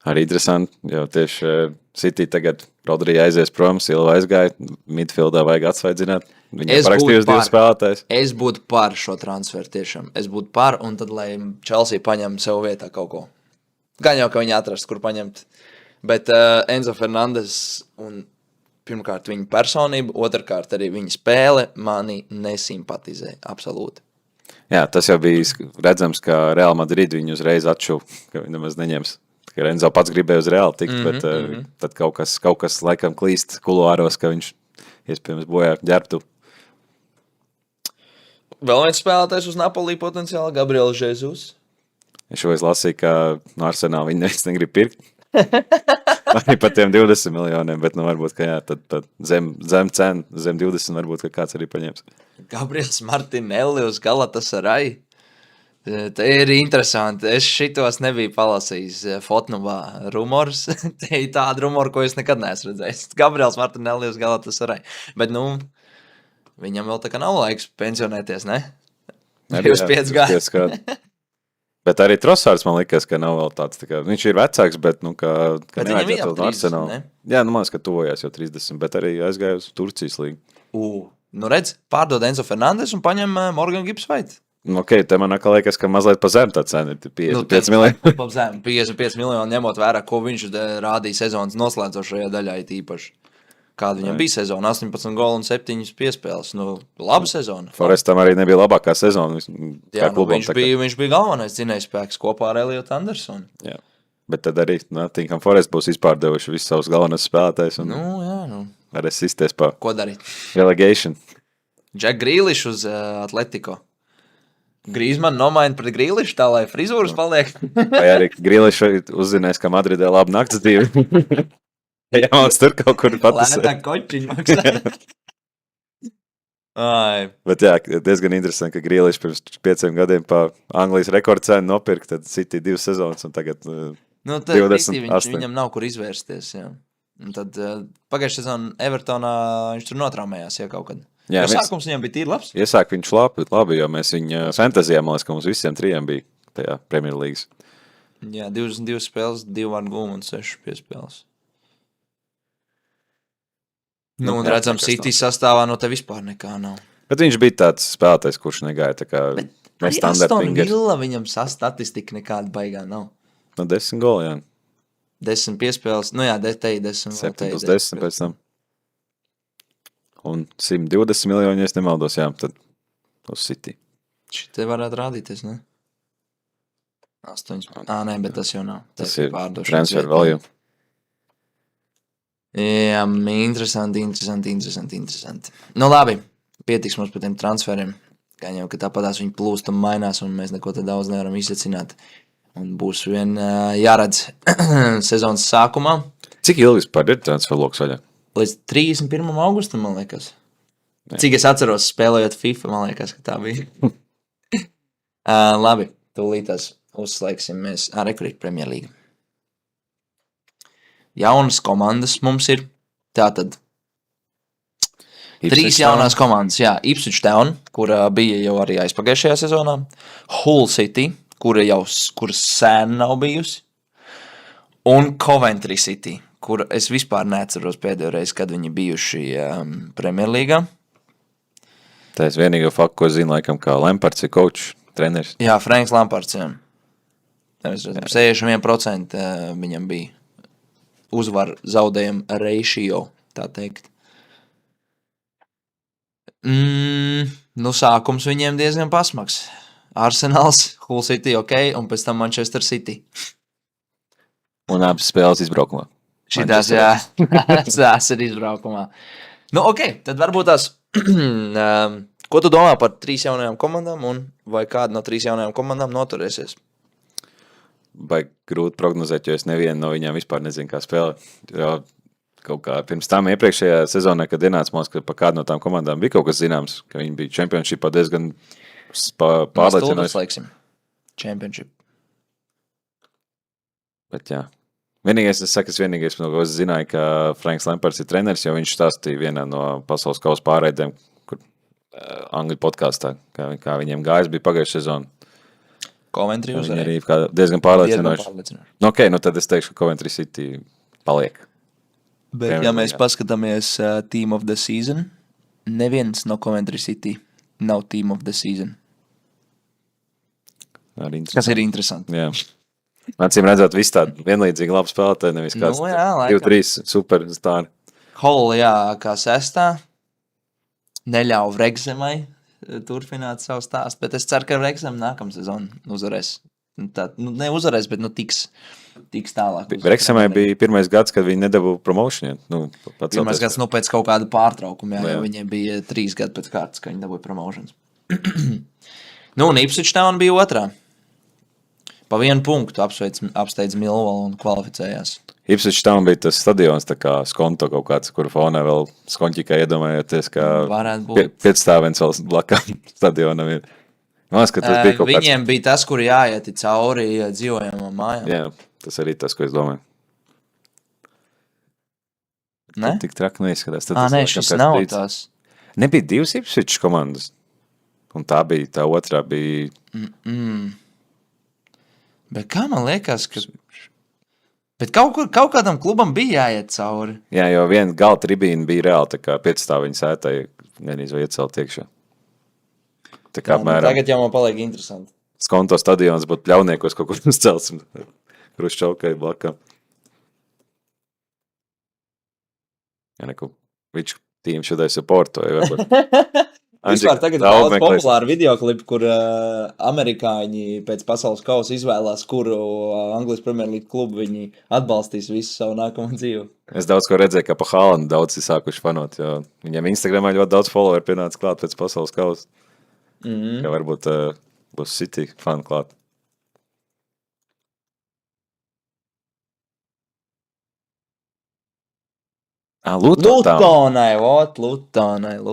Arī interesanti, jo tieši City tagad Rodri aizies prom, Silva aizgāja, midfieldā vajag atsvaidzināt. Viņam parakstījusi 2 spēlētājs. Es būtu par šo transferu tiešām. Es būtu par, un tad, lai Chelsea paņem sev vietā kaut ko. Gan jau, ka viņi atrast, kur paņemt. Bet Enzo Fernandes un pirmkārt viņa personība, otrkārt arī viņa spēle mani nesimpatizē, absolūti. Jā, tas jau bija redzams, ka Real Madrid viņu uzreiz atšuva, ka viņi nemaz neņems. Renzo pats gribēja uz Reāli tikt, bet tad kaut kas laikam klīst kuluāros, ka viņš iespējams bojā ģērbtu. Vēl viens spēlētājs uz Napoli potenciāli, Gabriels Jesus. Es šoreiz lasīju, ka no Arsenāla viņi negrib pirkt. Arī par tiem 20 miljoniem, bet varbūt, ka jā, tad zem cenu, zem 20 varbūt, ka kāds arī paņems. Gabriels Martinelli uz Galatasaray. Te ir interesanti. Es šitos nebiju palasījis Fotnumā rumors. Te ir tāda rumora, ko es nekad neesmu redzējis. Gabriels Martinelli uz Galatasaray. Bet, viņam vēl tā kā nav laiks pensionēties, ne? 25 gadi. Bet arī Trossards man likas, ka nav vēl tāds, tā kā, viņš ir vecāks, bet, ka nevajadzētu uz Arsenalu. Ne? Jā, man liekas, ka tuvojās jau 30, bet arī aizgāja uz Turcijas līgu. Redz, pārdod Enzo Fernandes un paņem Morgan Gibbs-White. Te man liekas, ka mazliet pa zem tā cena ir 55 miljoni. Pa zem, 55 miljoni ņemot vērā, ko viņš rādīja sezonas noslēdzošajā daļā īpaši. Kāda viņam bija sezona? 18 golu un 7 piespēles. Laba sezona. Forestam arī nebija labākā sezona. Jā, viņš bija galvenais dzinējspēks kopā ar Eliotu Andersonu. Jā. Bet tad arī Nottingham Forest būs izpārdevuši visus savus galvenos spēlētājus. Varēs izties pa ko darīt? Relegation. Jack Grealish uz Atletico. Griezmann nomaina pret Grealishu tā, lai frizūras paliek. Vai arī Grealish uzzinās, ka Madridē labi nakts dzīvi. Jā, mums tur kaut kur patusē. Lētā kočiņa maksā. Bet jā, diezgan interesanti, ka Grealish pirms 5 gadiem pa Anglijas rekordcēnu nopirkt, tad City 2 sezonas un tagad 28. Viņam nav kur izvērsties, jā. Un tad pagājušajā sezonā Evertonā viņš tur notraumējās, ja kaut kad. Jā, sākums viņam bija tīri labs. Iesāk viņš labi, jo mēs viņa fantazijā, man liekas, ka mums visiem 3 bija tajā Premjerlīgas. Jā, 22 spēles, 2 vārdu gūmu un 6 piespēles. Nu, un jā, redzam, nekas City sastāvā no te vispār nekā nav. Bet viņš bija tāds spēlētājs, kurš negāja tā kā Arī nestandarta Aston fingers. Villa viņam statistika nekāda baigā nav. No 10 goli, jā. 10 piespēles, nu jā, te 10. 7 plus 10 pēc tam. Un 120 miljoni, ja es nemaldos, jā, tad uz City. Šitie varētu rādīties, ne? 8. Nē, bet tas jau nav. Tas ir transfer value. Jā, interesanti. Nu labi, pietiks mums par tiem transferiem. Kā jau, ka tāpatās viņi plūst un mainās, un mēs neko te daudz nevaram izsacināt. Un būs vien jāredz sezonas sākumā. Cik ilgi vispār ir transfer loks vaļā? Līdz 31. augustam, man liekas. Cik es atceros, spēlējot FIFA, man liekas, ka tā bija. Labi, tūlītās uzslēgsim mēs Rekrīt Premier League. Jaunas komandas mums ir. Tātad 3 jaunās komandas. Jā, Ipswich Town, kura bija jau arī aizpagājušajā sezonā. Hull City, kura sen nav bijusi. Un Coventry City, kur es vispār neatceros pēdējo reizi, kad viņi bijuši Premier League. Tā es vienīgo faktu, ko zinu, laikam, kā Lampards ir coach, treneris. Jā, Franks Lampards, jā. 61% viņam bija uzvar zaudējumu ratio, tā teikt. Nu, sākums viņiem diezgan pasmaks. Arsenals, Hull City, ok, un pēc tam Manchester City. Un abas spēles izbraukumā. Šitās, jā, tās ir izbraukumā. Nu, ok, tad varbūt tās, ko tu domā par 3 jaunajām komandām, un vai kāda no 3 jaunajām komandām noturēsies? Baigi grūti prognozēt, jo es nevienu no viņām vispār nezinu, kā spēlē. Jo kaut kā pirms tam iepriekšējā sezonā, kad ienāca mums, ka par kādu no tām komandām bija kaut kas zināms, ka viņi bija championshipā diezgan pārliecinoši. Championship. Bet jā. Vienīgais, no ko es zināju, ka Franks Lampards ir treneris, jo viņš stāstīja vienā no pasaules kausa pārraidēm, kur Angļu podkāstā, kā viņiem gājis bija pagājušajā sezonā. Coventry Viņi arī diezgan pārliecinoši. Nu, ok, nu tad es teikšu, ka Coventry City paliek. Bet, ja mēs paskatāmies Team of the Season, neviens no Coventry City nav Team of the Season. Kas ir interesanti. Jā. Acīm redzot, viss tādi vienlīdzīgi labi spēlētāji, nevis kāds 2-3 superstāri. Hull, jā, kā 6. Neļauj Wrexhamai turpināt savu stāstu, bet es ceru, ka Wrexham nākamā sezona uzvarēs. Ne uzvarēs, bet tiks tālāk. Wrexhamai bija pirmais gads, kad viņi nedabū promotion. Pirmais gads pēc kaut kāda pārtraukuma, jā. Viņiem bija 3 gadi pēc kārtas, ka viņi dabūja promotions. Un Ipswich Town bija 2. Pa 1 punktu apsteidz Millwall un kvalificējās. Ipswich Town bija tas stadions, tā kā Skonto kaut kāds, kuru fonā vēl Skonķikai iedomājoties, kā 5 stāvens vēl blakām stadionam ir. Man liekas, ka tas bija kaut kāds... Viņiem bija tas, kur jāiet cauri dzīvojamām mājām. Jā, tas arī tas, ko es domāju. Ne? Tik traki neizskatās. Nē, šis nav tās. Nebija 2 Ipswich komandas. Un tā otrā bija... Bet kā man liekas, ka... Bet kaut kādam klubam bija jāiet cauri. Jā, jo viena gala tribīna bija reāli, tā kā 5 stāviņu sētai, gan iecelt iekšā. Tā kā apmēram... Tagad jau man paliek interesanti. Skonto stadions būtu ļauniekos kaut kur uzcelts un Hruščovkai blakām. Ja neko, viņš tīm šodien supportoja, varbūt. Vispār tagad ir daudz populāru videoklipu, kur amerikāņi pēc pasaules kausa izvēlās, kuru Anglijas Premier League klubu viņi atbalstīs visu savu nākamo dzīvi. Es daudz ko redzēju, ka pa Haalandu daudz ir sākuši fanot, jo viņiem Instagramā ļoti daudz follower pienāca klāt pēc pasaules kausa. Ka varbūt būs City fani klāt. Lutonai.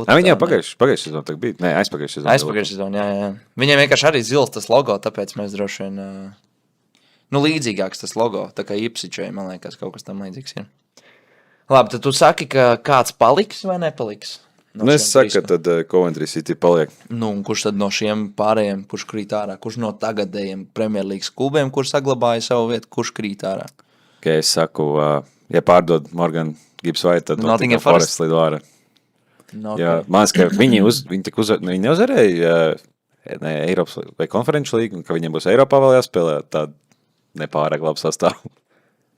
Viņi jau pagājuši sezonu tak bija. Nē, aizpagājuši sezonu. Aizpagājuši sezonu, jā. Viņiem vienkārši arī zils tas logo, tāpēc mēs droši vien... līdzīgāks tas logo, tā kā Ipswichai, man liekas, kaut kas tam līdzīgs ir. Labi, tad tu saki, ka kāds paliks vai nepaliks? No Es šiem saku, ka tad Coventry City paliek. Nu, un kurš tad no šiem pārējiem, kurš krīt ārā? Kurš no tagadējiem Premjerlīgas klubiem, kurš saglabāja savu vietu, kurš krīt ārā? Ka es saku, ja pārdod Morgan Gibbs White, tad Nottingham Forest lido ārā. No, Jā, man liekas, ka viņi neuzvarēja Eiropas vai konferenču līgu, un ka viņiem būs Eiropā vēl jāspēlē tādu nepārāk labu sastāvu.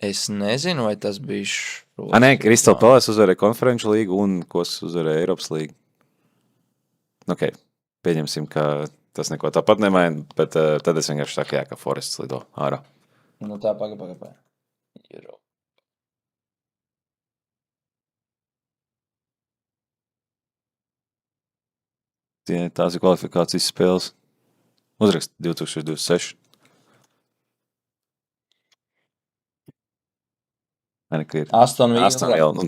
Es nezinu, vai tas bija Nē, Crystal Palace uzvarēja konferenču līgu un Kos uzvarēja Eiropas līgu. Ok, pieņemsim, ka tas neko tāpat nemaina, bet tad es vienkārši saku, ka Forests lido ārā. Nu tā, paga. Euro. Tās ir kvalifikācijas spēles. Uzrakst 2026. Aston Villa.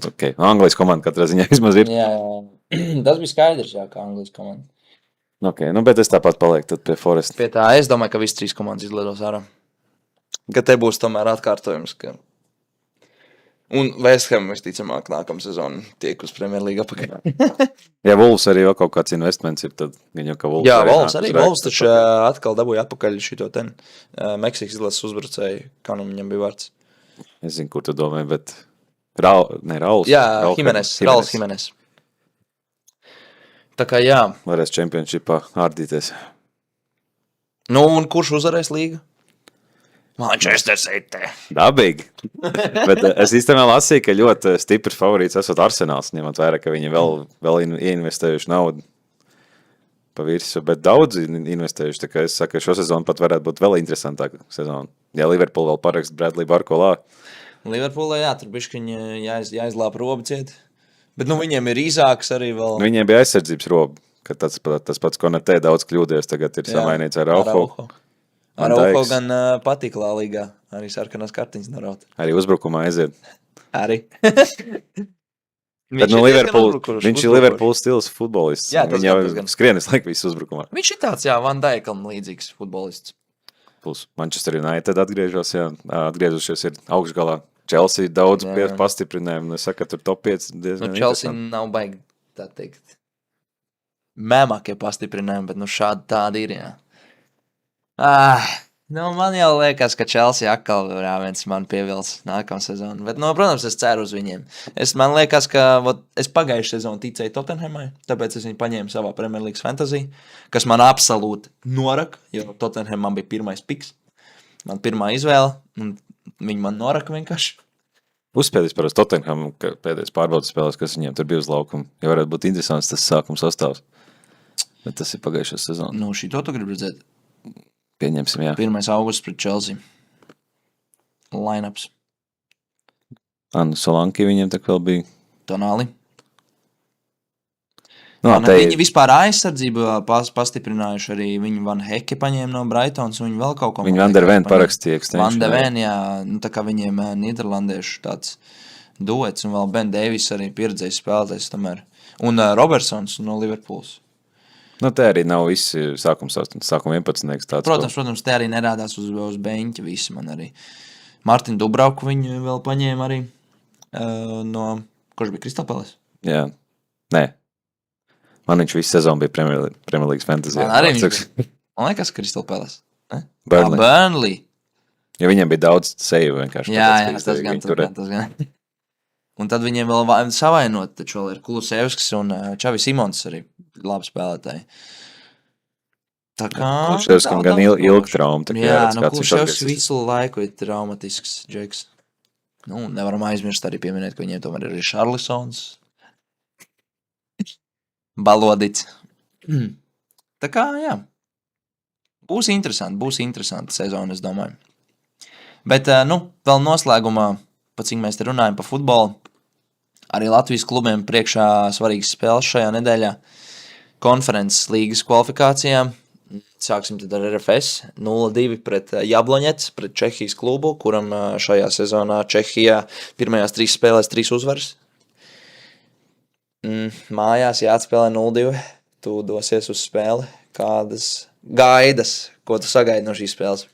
Okay. Anglijas komanda katrā ziņā vismaz ir. Jā. Tas bija skaidrs, jā, kā Anglijas komanda. Okay, nu, bet es tāpat palieku tad pie Forest. Pie tā es domāju, ka visi 3 komandas izlidos ārā. Ka te būs tomēr atkārtojums, ka... Un West Ham visticamāk nākamā sezona tiek uz Premjerlīgu apakaļ. Ja Wolves arī vēl kaut kāds investments ir, tad viņu ka Wolves Jā, arī Wolves nāk arī. uz Wolves rēku. taču atkal dabūja atpakaļ šito ten Meksikas izlases uzbrucēju, kā nu viņam bija vārds. Es zinu, kur tu domāji, bet Rauls. Jā, Rauls Jimenez. Tā kā jā. Varēs championshipā ārdīties. Nu, un kurš uzvarēs līgu? Manchester City. Dabīgi. Bet es īstenībā lasīju, ka ļoti stiprs favorīts esot Arsenāls, ņemot vērā, ka viņi vēl ieinvestējuši naudu pa virsu, bet daudz investējuši, tā kā es saku, ka šo sezonu pat varētu būt vēl interesantāka sezona. Ja Liverpool vēl parakst Bradley Barkolā. Liverpoolā, jā, tur bišķiņi jāizlāp robi ciet. Bet nu viņiem ir īzāks arī vēl. Nu, viņiem bija aizsardzības robi, ka tas pats Konatē daudz kļūdies, tagad ir samainīts ar Araujo. Araujo gan patiklā līgā, arī sarkanās kartiņas naraut. Arī uzbrukumā aiziet. Arī. Bet viņš ir Liverpool stils futbolists. Jā, tas viņš jau gan. skrienis laik visu uzbrukumā. Viņš ir tāds, jā, Van Dijkam līdzīgs futbolists. Plus Manchester United atgriežušies ir augšgalā. Chelsea daudz pastiprinājumu. Es saku, ka tur top 5 diezgan Chelsea nav baigi, tā teikt, mēmākie pastiprinājumi, bet nu šādi tādi ir, jā. Nu, man jau liekas, ka Chelsea atkal viens man pievils nākamā sezona. Bet, nu, protams, es ceru uz viņiem. Man liekas, ka es pagājušajā sezonā ticēju Tottenhamai, tāpēc es viņu paņēmu savā Premjerlīgas fantasy, kas man absolūti noraka, jo Tottenham man bija pirmais piks. Man pirmā izvēle, un viņi man noraka vienkārši. Uzspēdīs par Tottenhamu, ka pēdējais pārbaudas spēlēs, kas viņiem tur bija uz laukuma. Ja varētu būt interesants tas sākums sastāvs. Bet tas ir pagājušā sezona. Nu, šito tu gribi redzēt. Pieņemsim, jā. 1. augusts pret Chelsea. Line-ups. Annu Solanki viņiem tā vēl bija. Tonāli. Viņi vispār aizsardzību pastiprinājuši arī. Viņi Van Heke paņēma no Brightons, viņi vēl kaut ko. Viņi Van der Ven parakstīja extension. Van der Ven, jā. Nu, tā kā viņiem nīderlandiešu tāds duets, un vēl Ben Davis arī pieredzējis spēlētājs tomēr. Un Robertsons no Liverpools. Nu, te arī nav visi sākuma 11. Protams, te arī nerādās uz beņķa visi man arī. Martin Dubrauku viņu vēl paņēma arī no, kurš bija Crystal Palace? Jā, nē. Man viņš visu sezonu bija Premjerlīgas fantasy. Man arī viņš bija. Man liekas, Crystal Palace. Burnley. Jo viņiem bija daudz save vienkārši. Jā, tas gan. Un tad viņiem vēl savainot, taču vēl ir Kulusevskis un Čavis Simons arī labi spēlētāji. Tā kā... Kulusevskam gan ilgi trauma. Jā, no Kulusevskis visu laiku ir traumatisks džeks. Nu, nevaram aizmirst arī pieminēt, ka viņiem tomēr ir Šarlisons. Balodits. Tā kā, jā. Būs interesanti sezona, es domāju. Bet, nu, vēl noslēgumā, pa cik mēs te runājam pa futbolu, arī Latvijas klubiem priekšā svarīgas spēles šajā nedēļā. Konferences līgas kvalifikācijām. Sāksim tad ar RFS 0-2 pret Jabloņets, pret Čehijas klubu, kuram šajā sezonā Čehijā pirmajās 3 spēlēs 3 uzvaras. Mājās jāatspēlē 0-2. Tu dosies uz spēli. Kādas gaidas, ko tu sagaidi no šīs spēles?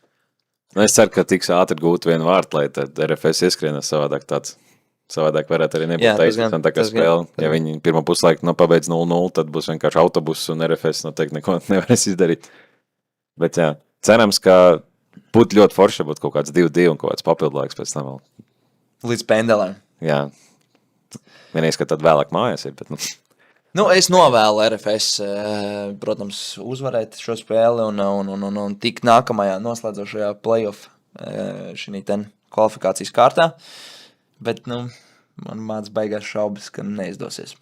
Es ceru, ka tiks ātri gūt vienu vārtu, lai tad RFS ieskrienas savādāk tāds Savādāk varētu arī Jā, nebūt tas taisnība. gan, Tā kā tas gan. spēle, ja viņi pirmo puslaiku pabeidz 0-0, tad būs vienkārši autobuss un RFS noteikti neko nevarēs izdarīt. Bet jā, cerams, ka būtu ļoti forši, būtu kaut kāds 2-2 un kaut kāds papildlaiks pēc tam vēl. Līdz pendelēm. Jā, vienīgs, ka tad vēlāk mājās ir, bet Nu, es novēlu RFS, protams, uzvarēt šo spēli un tikt nākamajā noslēdzošajā playoff šī ten kvalifikācijas kārtā. Bet, man māc beigās šaubas, ka neizdosies.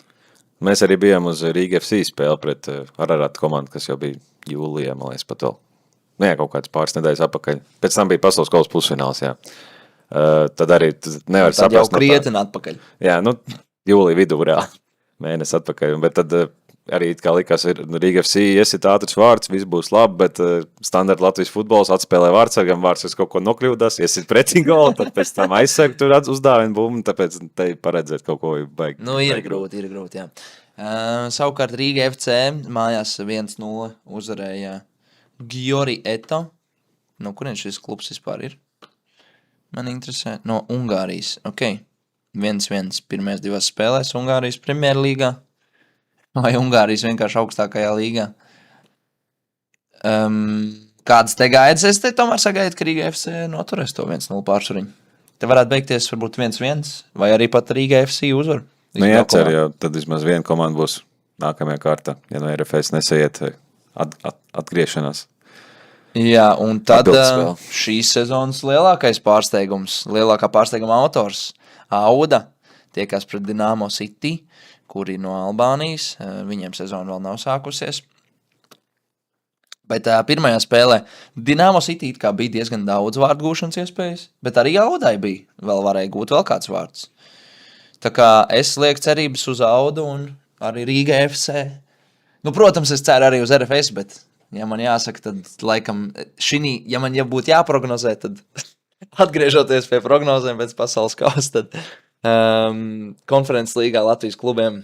Mēs arī bijām uz Rīga FC spēli pret Araratu komandu, kas jau bija jūlijā, man liekas, pat vēl. Jā, kaut kāds pāris nedēļas atpakaļ. Pēc tam bija pasaules kausa pusfināls, jā. Tad arī nevar saprast. Tad jau krietni atpakaļ. Jā, jūlija vidū reāli mēnesi atpakaļ. Bet tad arī kā likās, Rīga FC iesit ātrs vārds, viss būs labi, bet standarta Latvijas futbols atspēlē vārdsargam, vārds kaut ko nokļūdās, iesit pretī golu, tad pēc tam aizsargu tur uzdāvina bumbu, tāpēc te paredzēt kaut ko baigi. Ir grūti, jā. Savukārt Rīga FC mājās 1-0 uzvarēja Giori Eto. No kurien šis klubs vispār ir? Man interesē. No Ungārijas. Ok. 1-1 pirmajās 2 spēlēs Ungārijas Premjerlīgā. Vai Ungārijas vienkārši augstākajā līgā. Kādas te gaidas? Es te tomēr sagaidu, ka Rīga FC noturēs to 1-0 pārsvariņu. Te varētu beigties varbūt 1-1, vai arī pat Rīga FC uzvar. Jācer, jo tad vismaz viena komanda būs nākamajā kārtā, ja no RFS nesaiet atgriešanās. Jā, un tad šīs sezonas lielākais pārsteigums, lielākā pārsteiguma autors Auda tiekās pret Dinamo City, kuri no Albānijas, viņiem sezona vēl nav sākusies. Bet pirmajā spēlē Dinamo City kā bija diezgan daudz vārdu gūšanas iespējas, bet arī Audai bija, vēl varēja gūt vēl kāds vārds. Tā kā es lieku cerības uz Audu un arī Rīga FC. Protams, es ceru arī uz RFS, bet, ja man jāsaka, tad laikam ja man būtu jāprognozē, tad atgriežoties pie prognozēm pēc pasaules kausa, tad konferences līgā Latvijas klubiem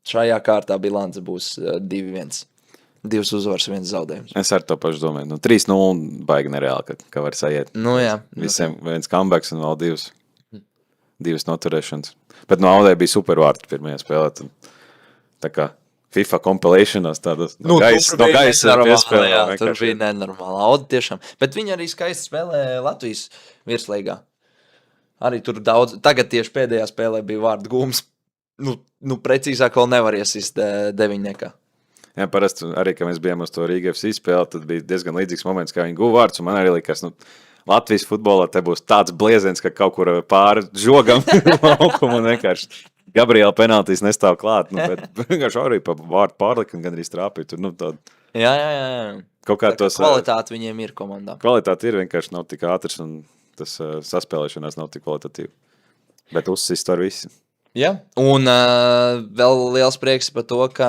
šajā kārtā bilance būs 2-1. 2 uzvaras, 1 zaudējums. Es ar to pašu domāju. 3-0 baigi nereāli, ka var sajiet. Jā. Visiem viens comebacks un vēl 2 noturēšanas. Bet no Audai bija supervārti pirmajā spēlē. Tā kā FIFA compilationos tādas no gaisa piespēlē. Tur bija nenormāla Auda tiešām. Bet viņi arī skaisti spēlē Latvijas virslīgā. Arī tur daudz, tagad tieši pēdējā spēlē bija vārdu gūms. Precīzāk vēl nevar iesist 9. Jā, parasti arī, kad mēs bijām uz to Rīga FC spēli, tad bija diezgan līdzīgs moments, kā viņi guva vārdus, un man arī likās, Latvijas futbolā te būs tāds blieziens, ka kaut kur pāri žogam laukumu un vienkārši Gabriela penaltīs nestāv klāt, bet vienkārši arī pa vārdu pārlika un gandrīz trāpīt. Jā. Kaut kā tos... Kvalitāte viņiem ir komandā. Kvalitāte ir vienkārši nav tik ātrs un tas saspēlēšanās nav tik kvalitatīvi. Bet uzsist var visi. Jā, un vēl liels prieks par to, ka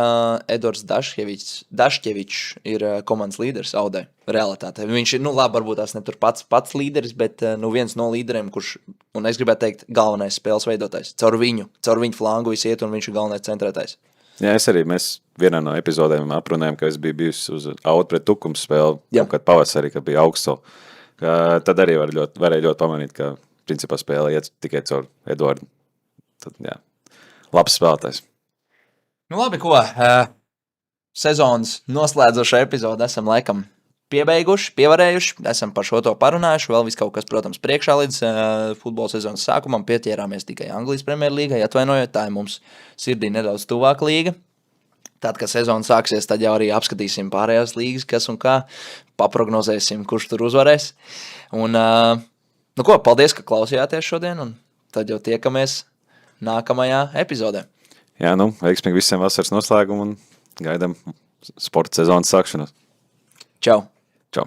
Edvards Daškevičs ir komandas līderis Audai realitātē. Viņš ir, labi, varbūt tās ne tur pats līderis, bet viens no līderiem, kurš, un es gribētu teikt, galvenais spēles veidotājs. Caur viņu flangu viss iet, un viņš ir galvenais centrētājs. Jā, mēs vienā no epizodēm aprunājām, ka es biju bijusi uz Audu pret Tukums spēli, kad pavasarī, kad bija augsto. Tad arī varēja ļoti pamanīt, ka principā spēle iet tikai caur Edvardu. Tad, jā, labs spēlētājs. Labi, ko? Sezonas noslēdzošā epizode esam laikam pievarējuši, esam par šo to parunājuši, vēl viss kaut kas, protams, priekšā līdz futbola sezonas sākumam pieķērāmies tikai Anglijas Premjerlīgai, atvainojot, tā ir mums sirdī nedaudz tuvāk līga. Tad, kad sezona sāksies, tad jau arī apskatīsim pārējās līgas, kas un kā, paprognozēsim, kurš tur uzvarēs. Un, paldies, ka klausījāties šodien, un tad jau tiekamies nākamajā epizodē. Jā, veiksmīgi visiem vasaras noslēgumu un gaidām sporta sezonas sākšanos. Čau! Čau!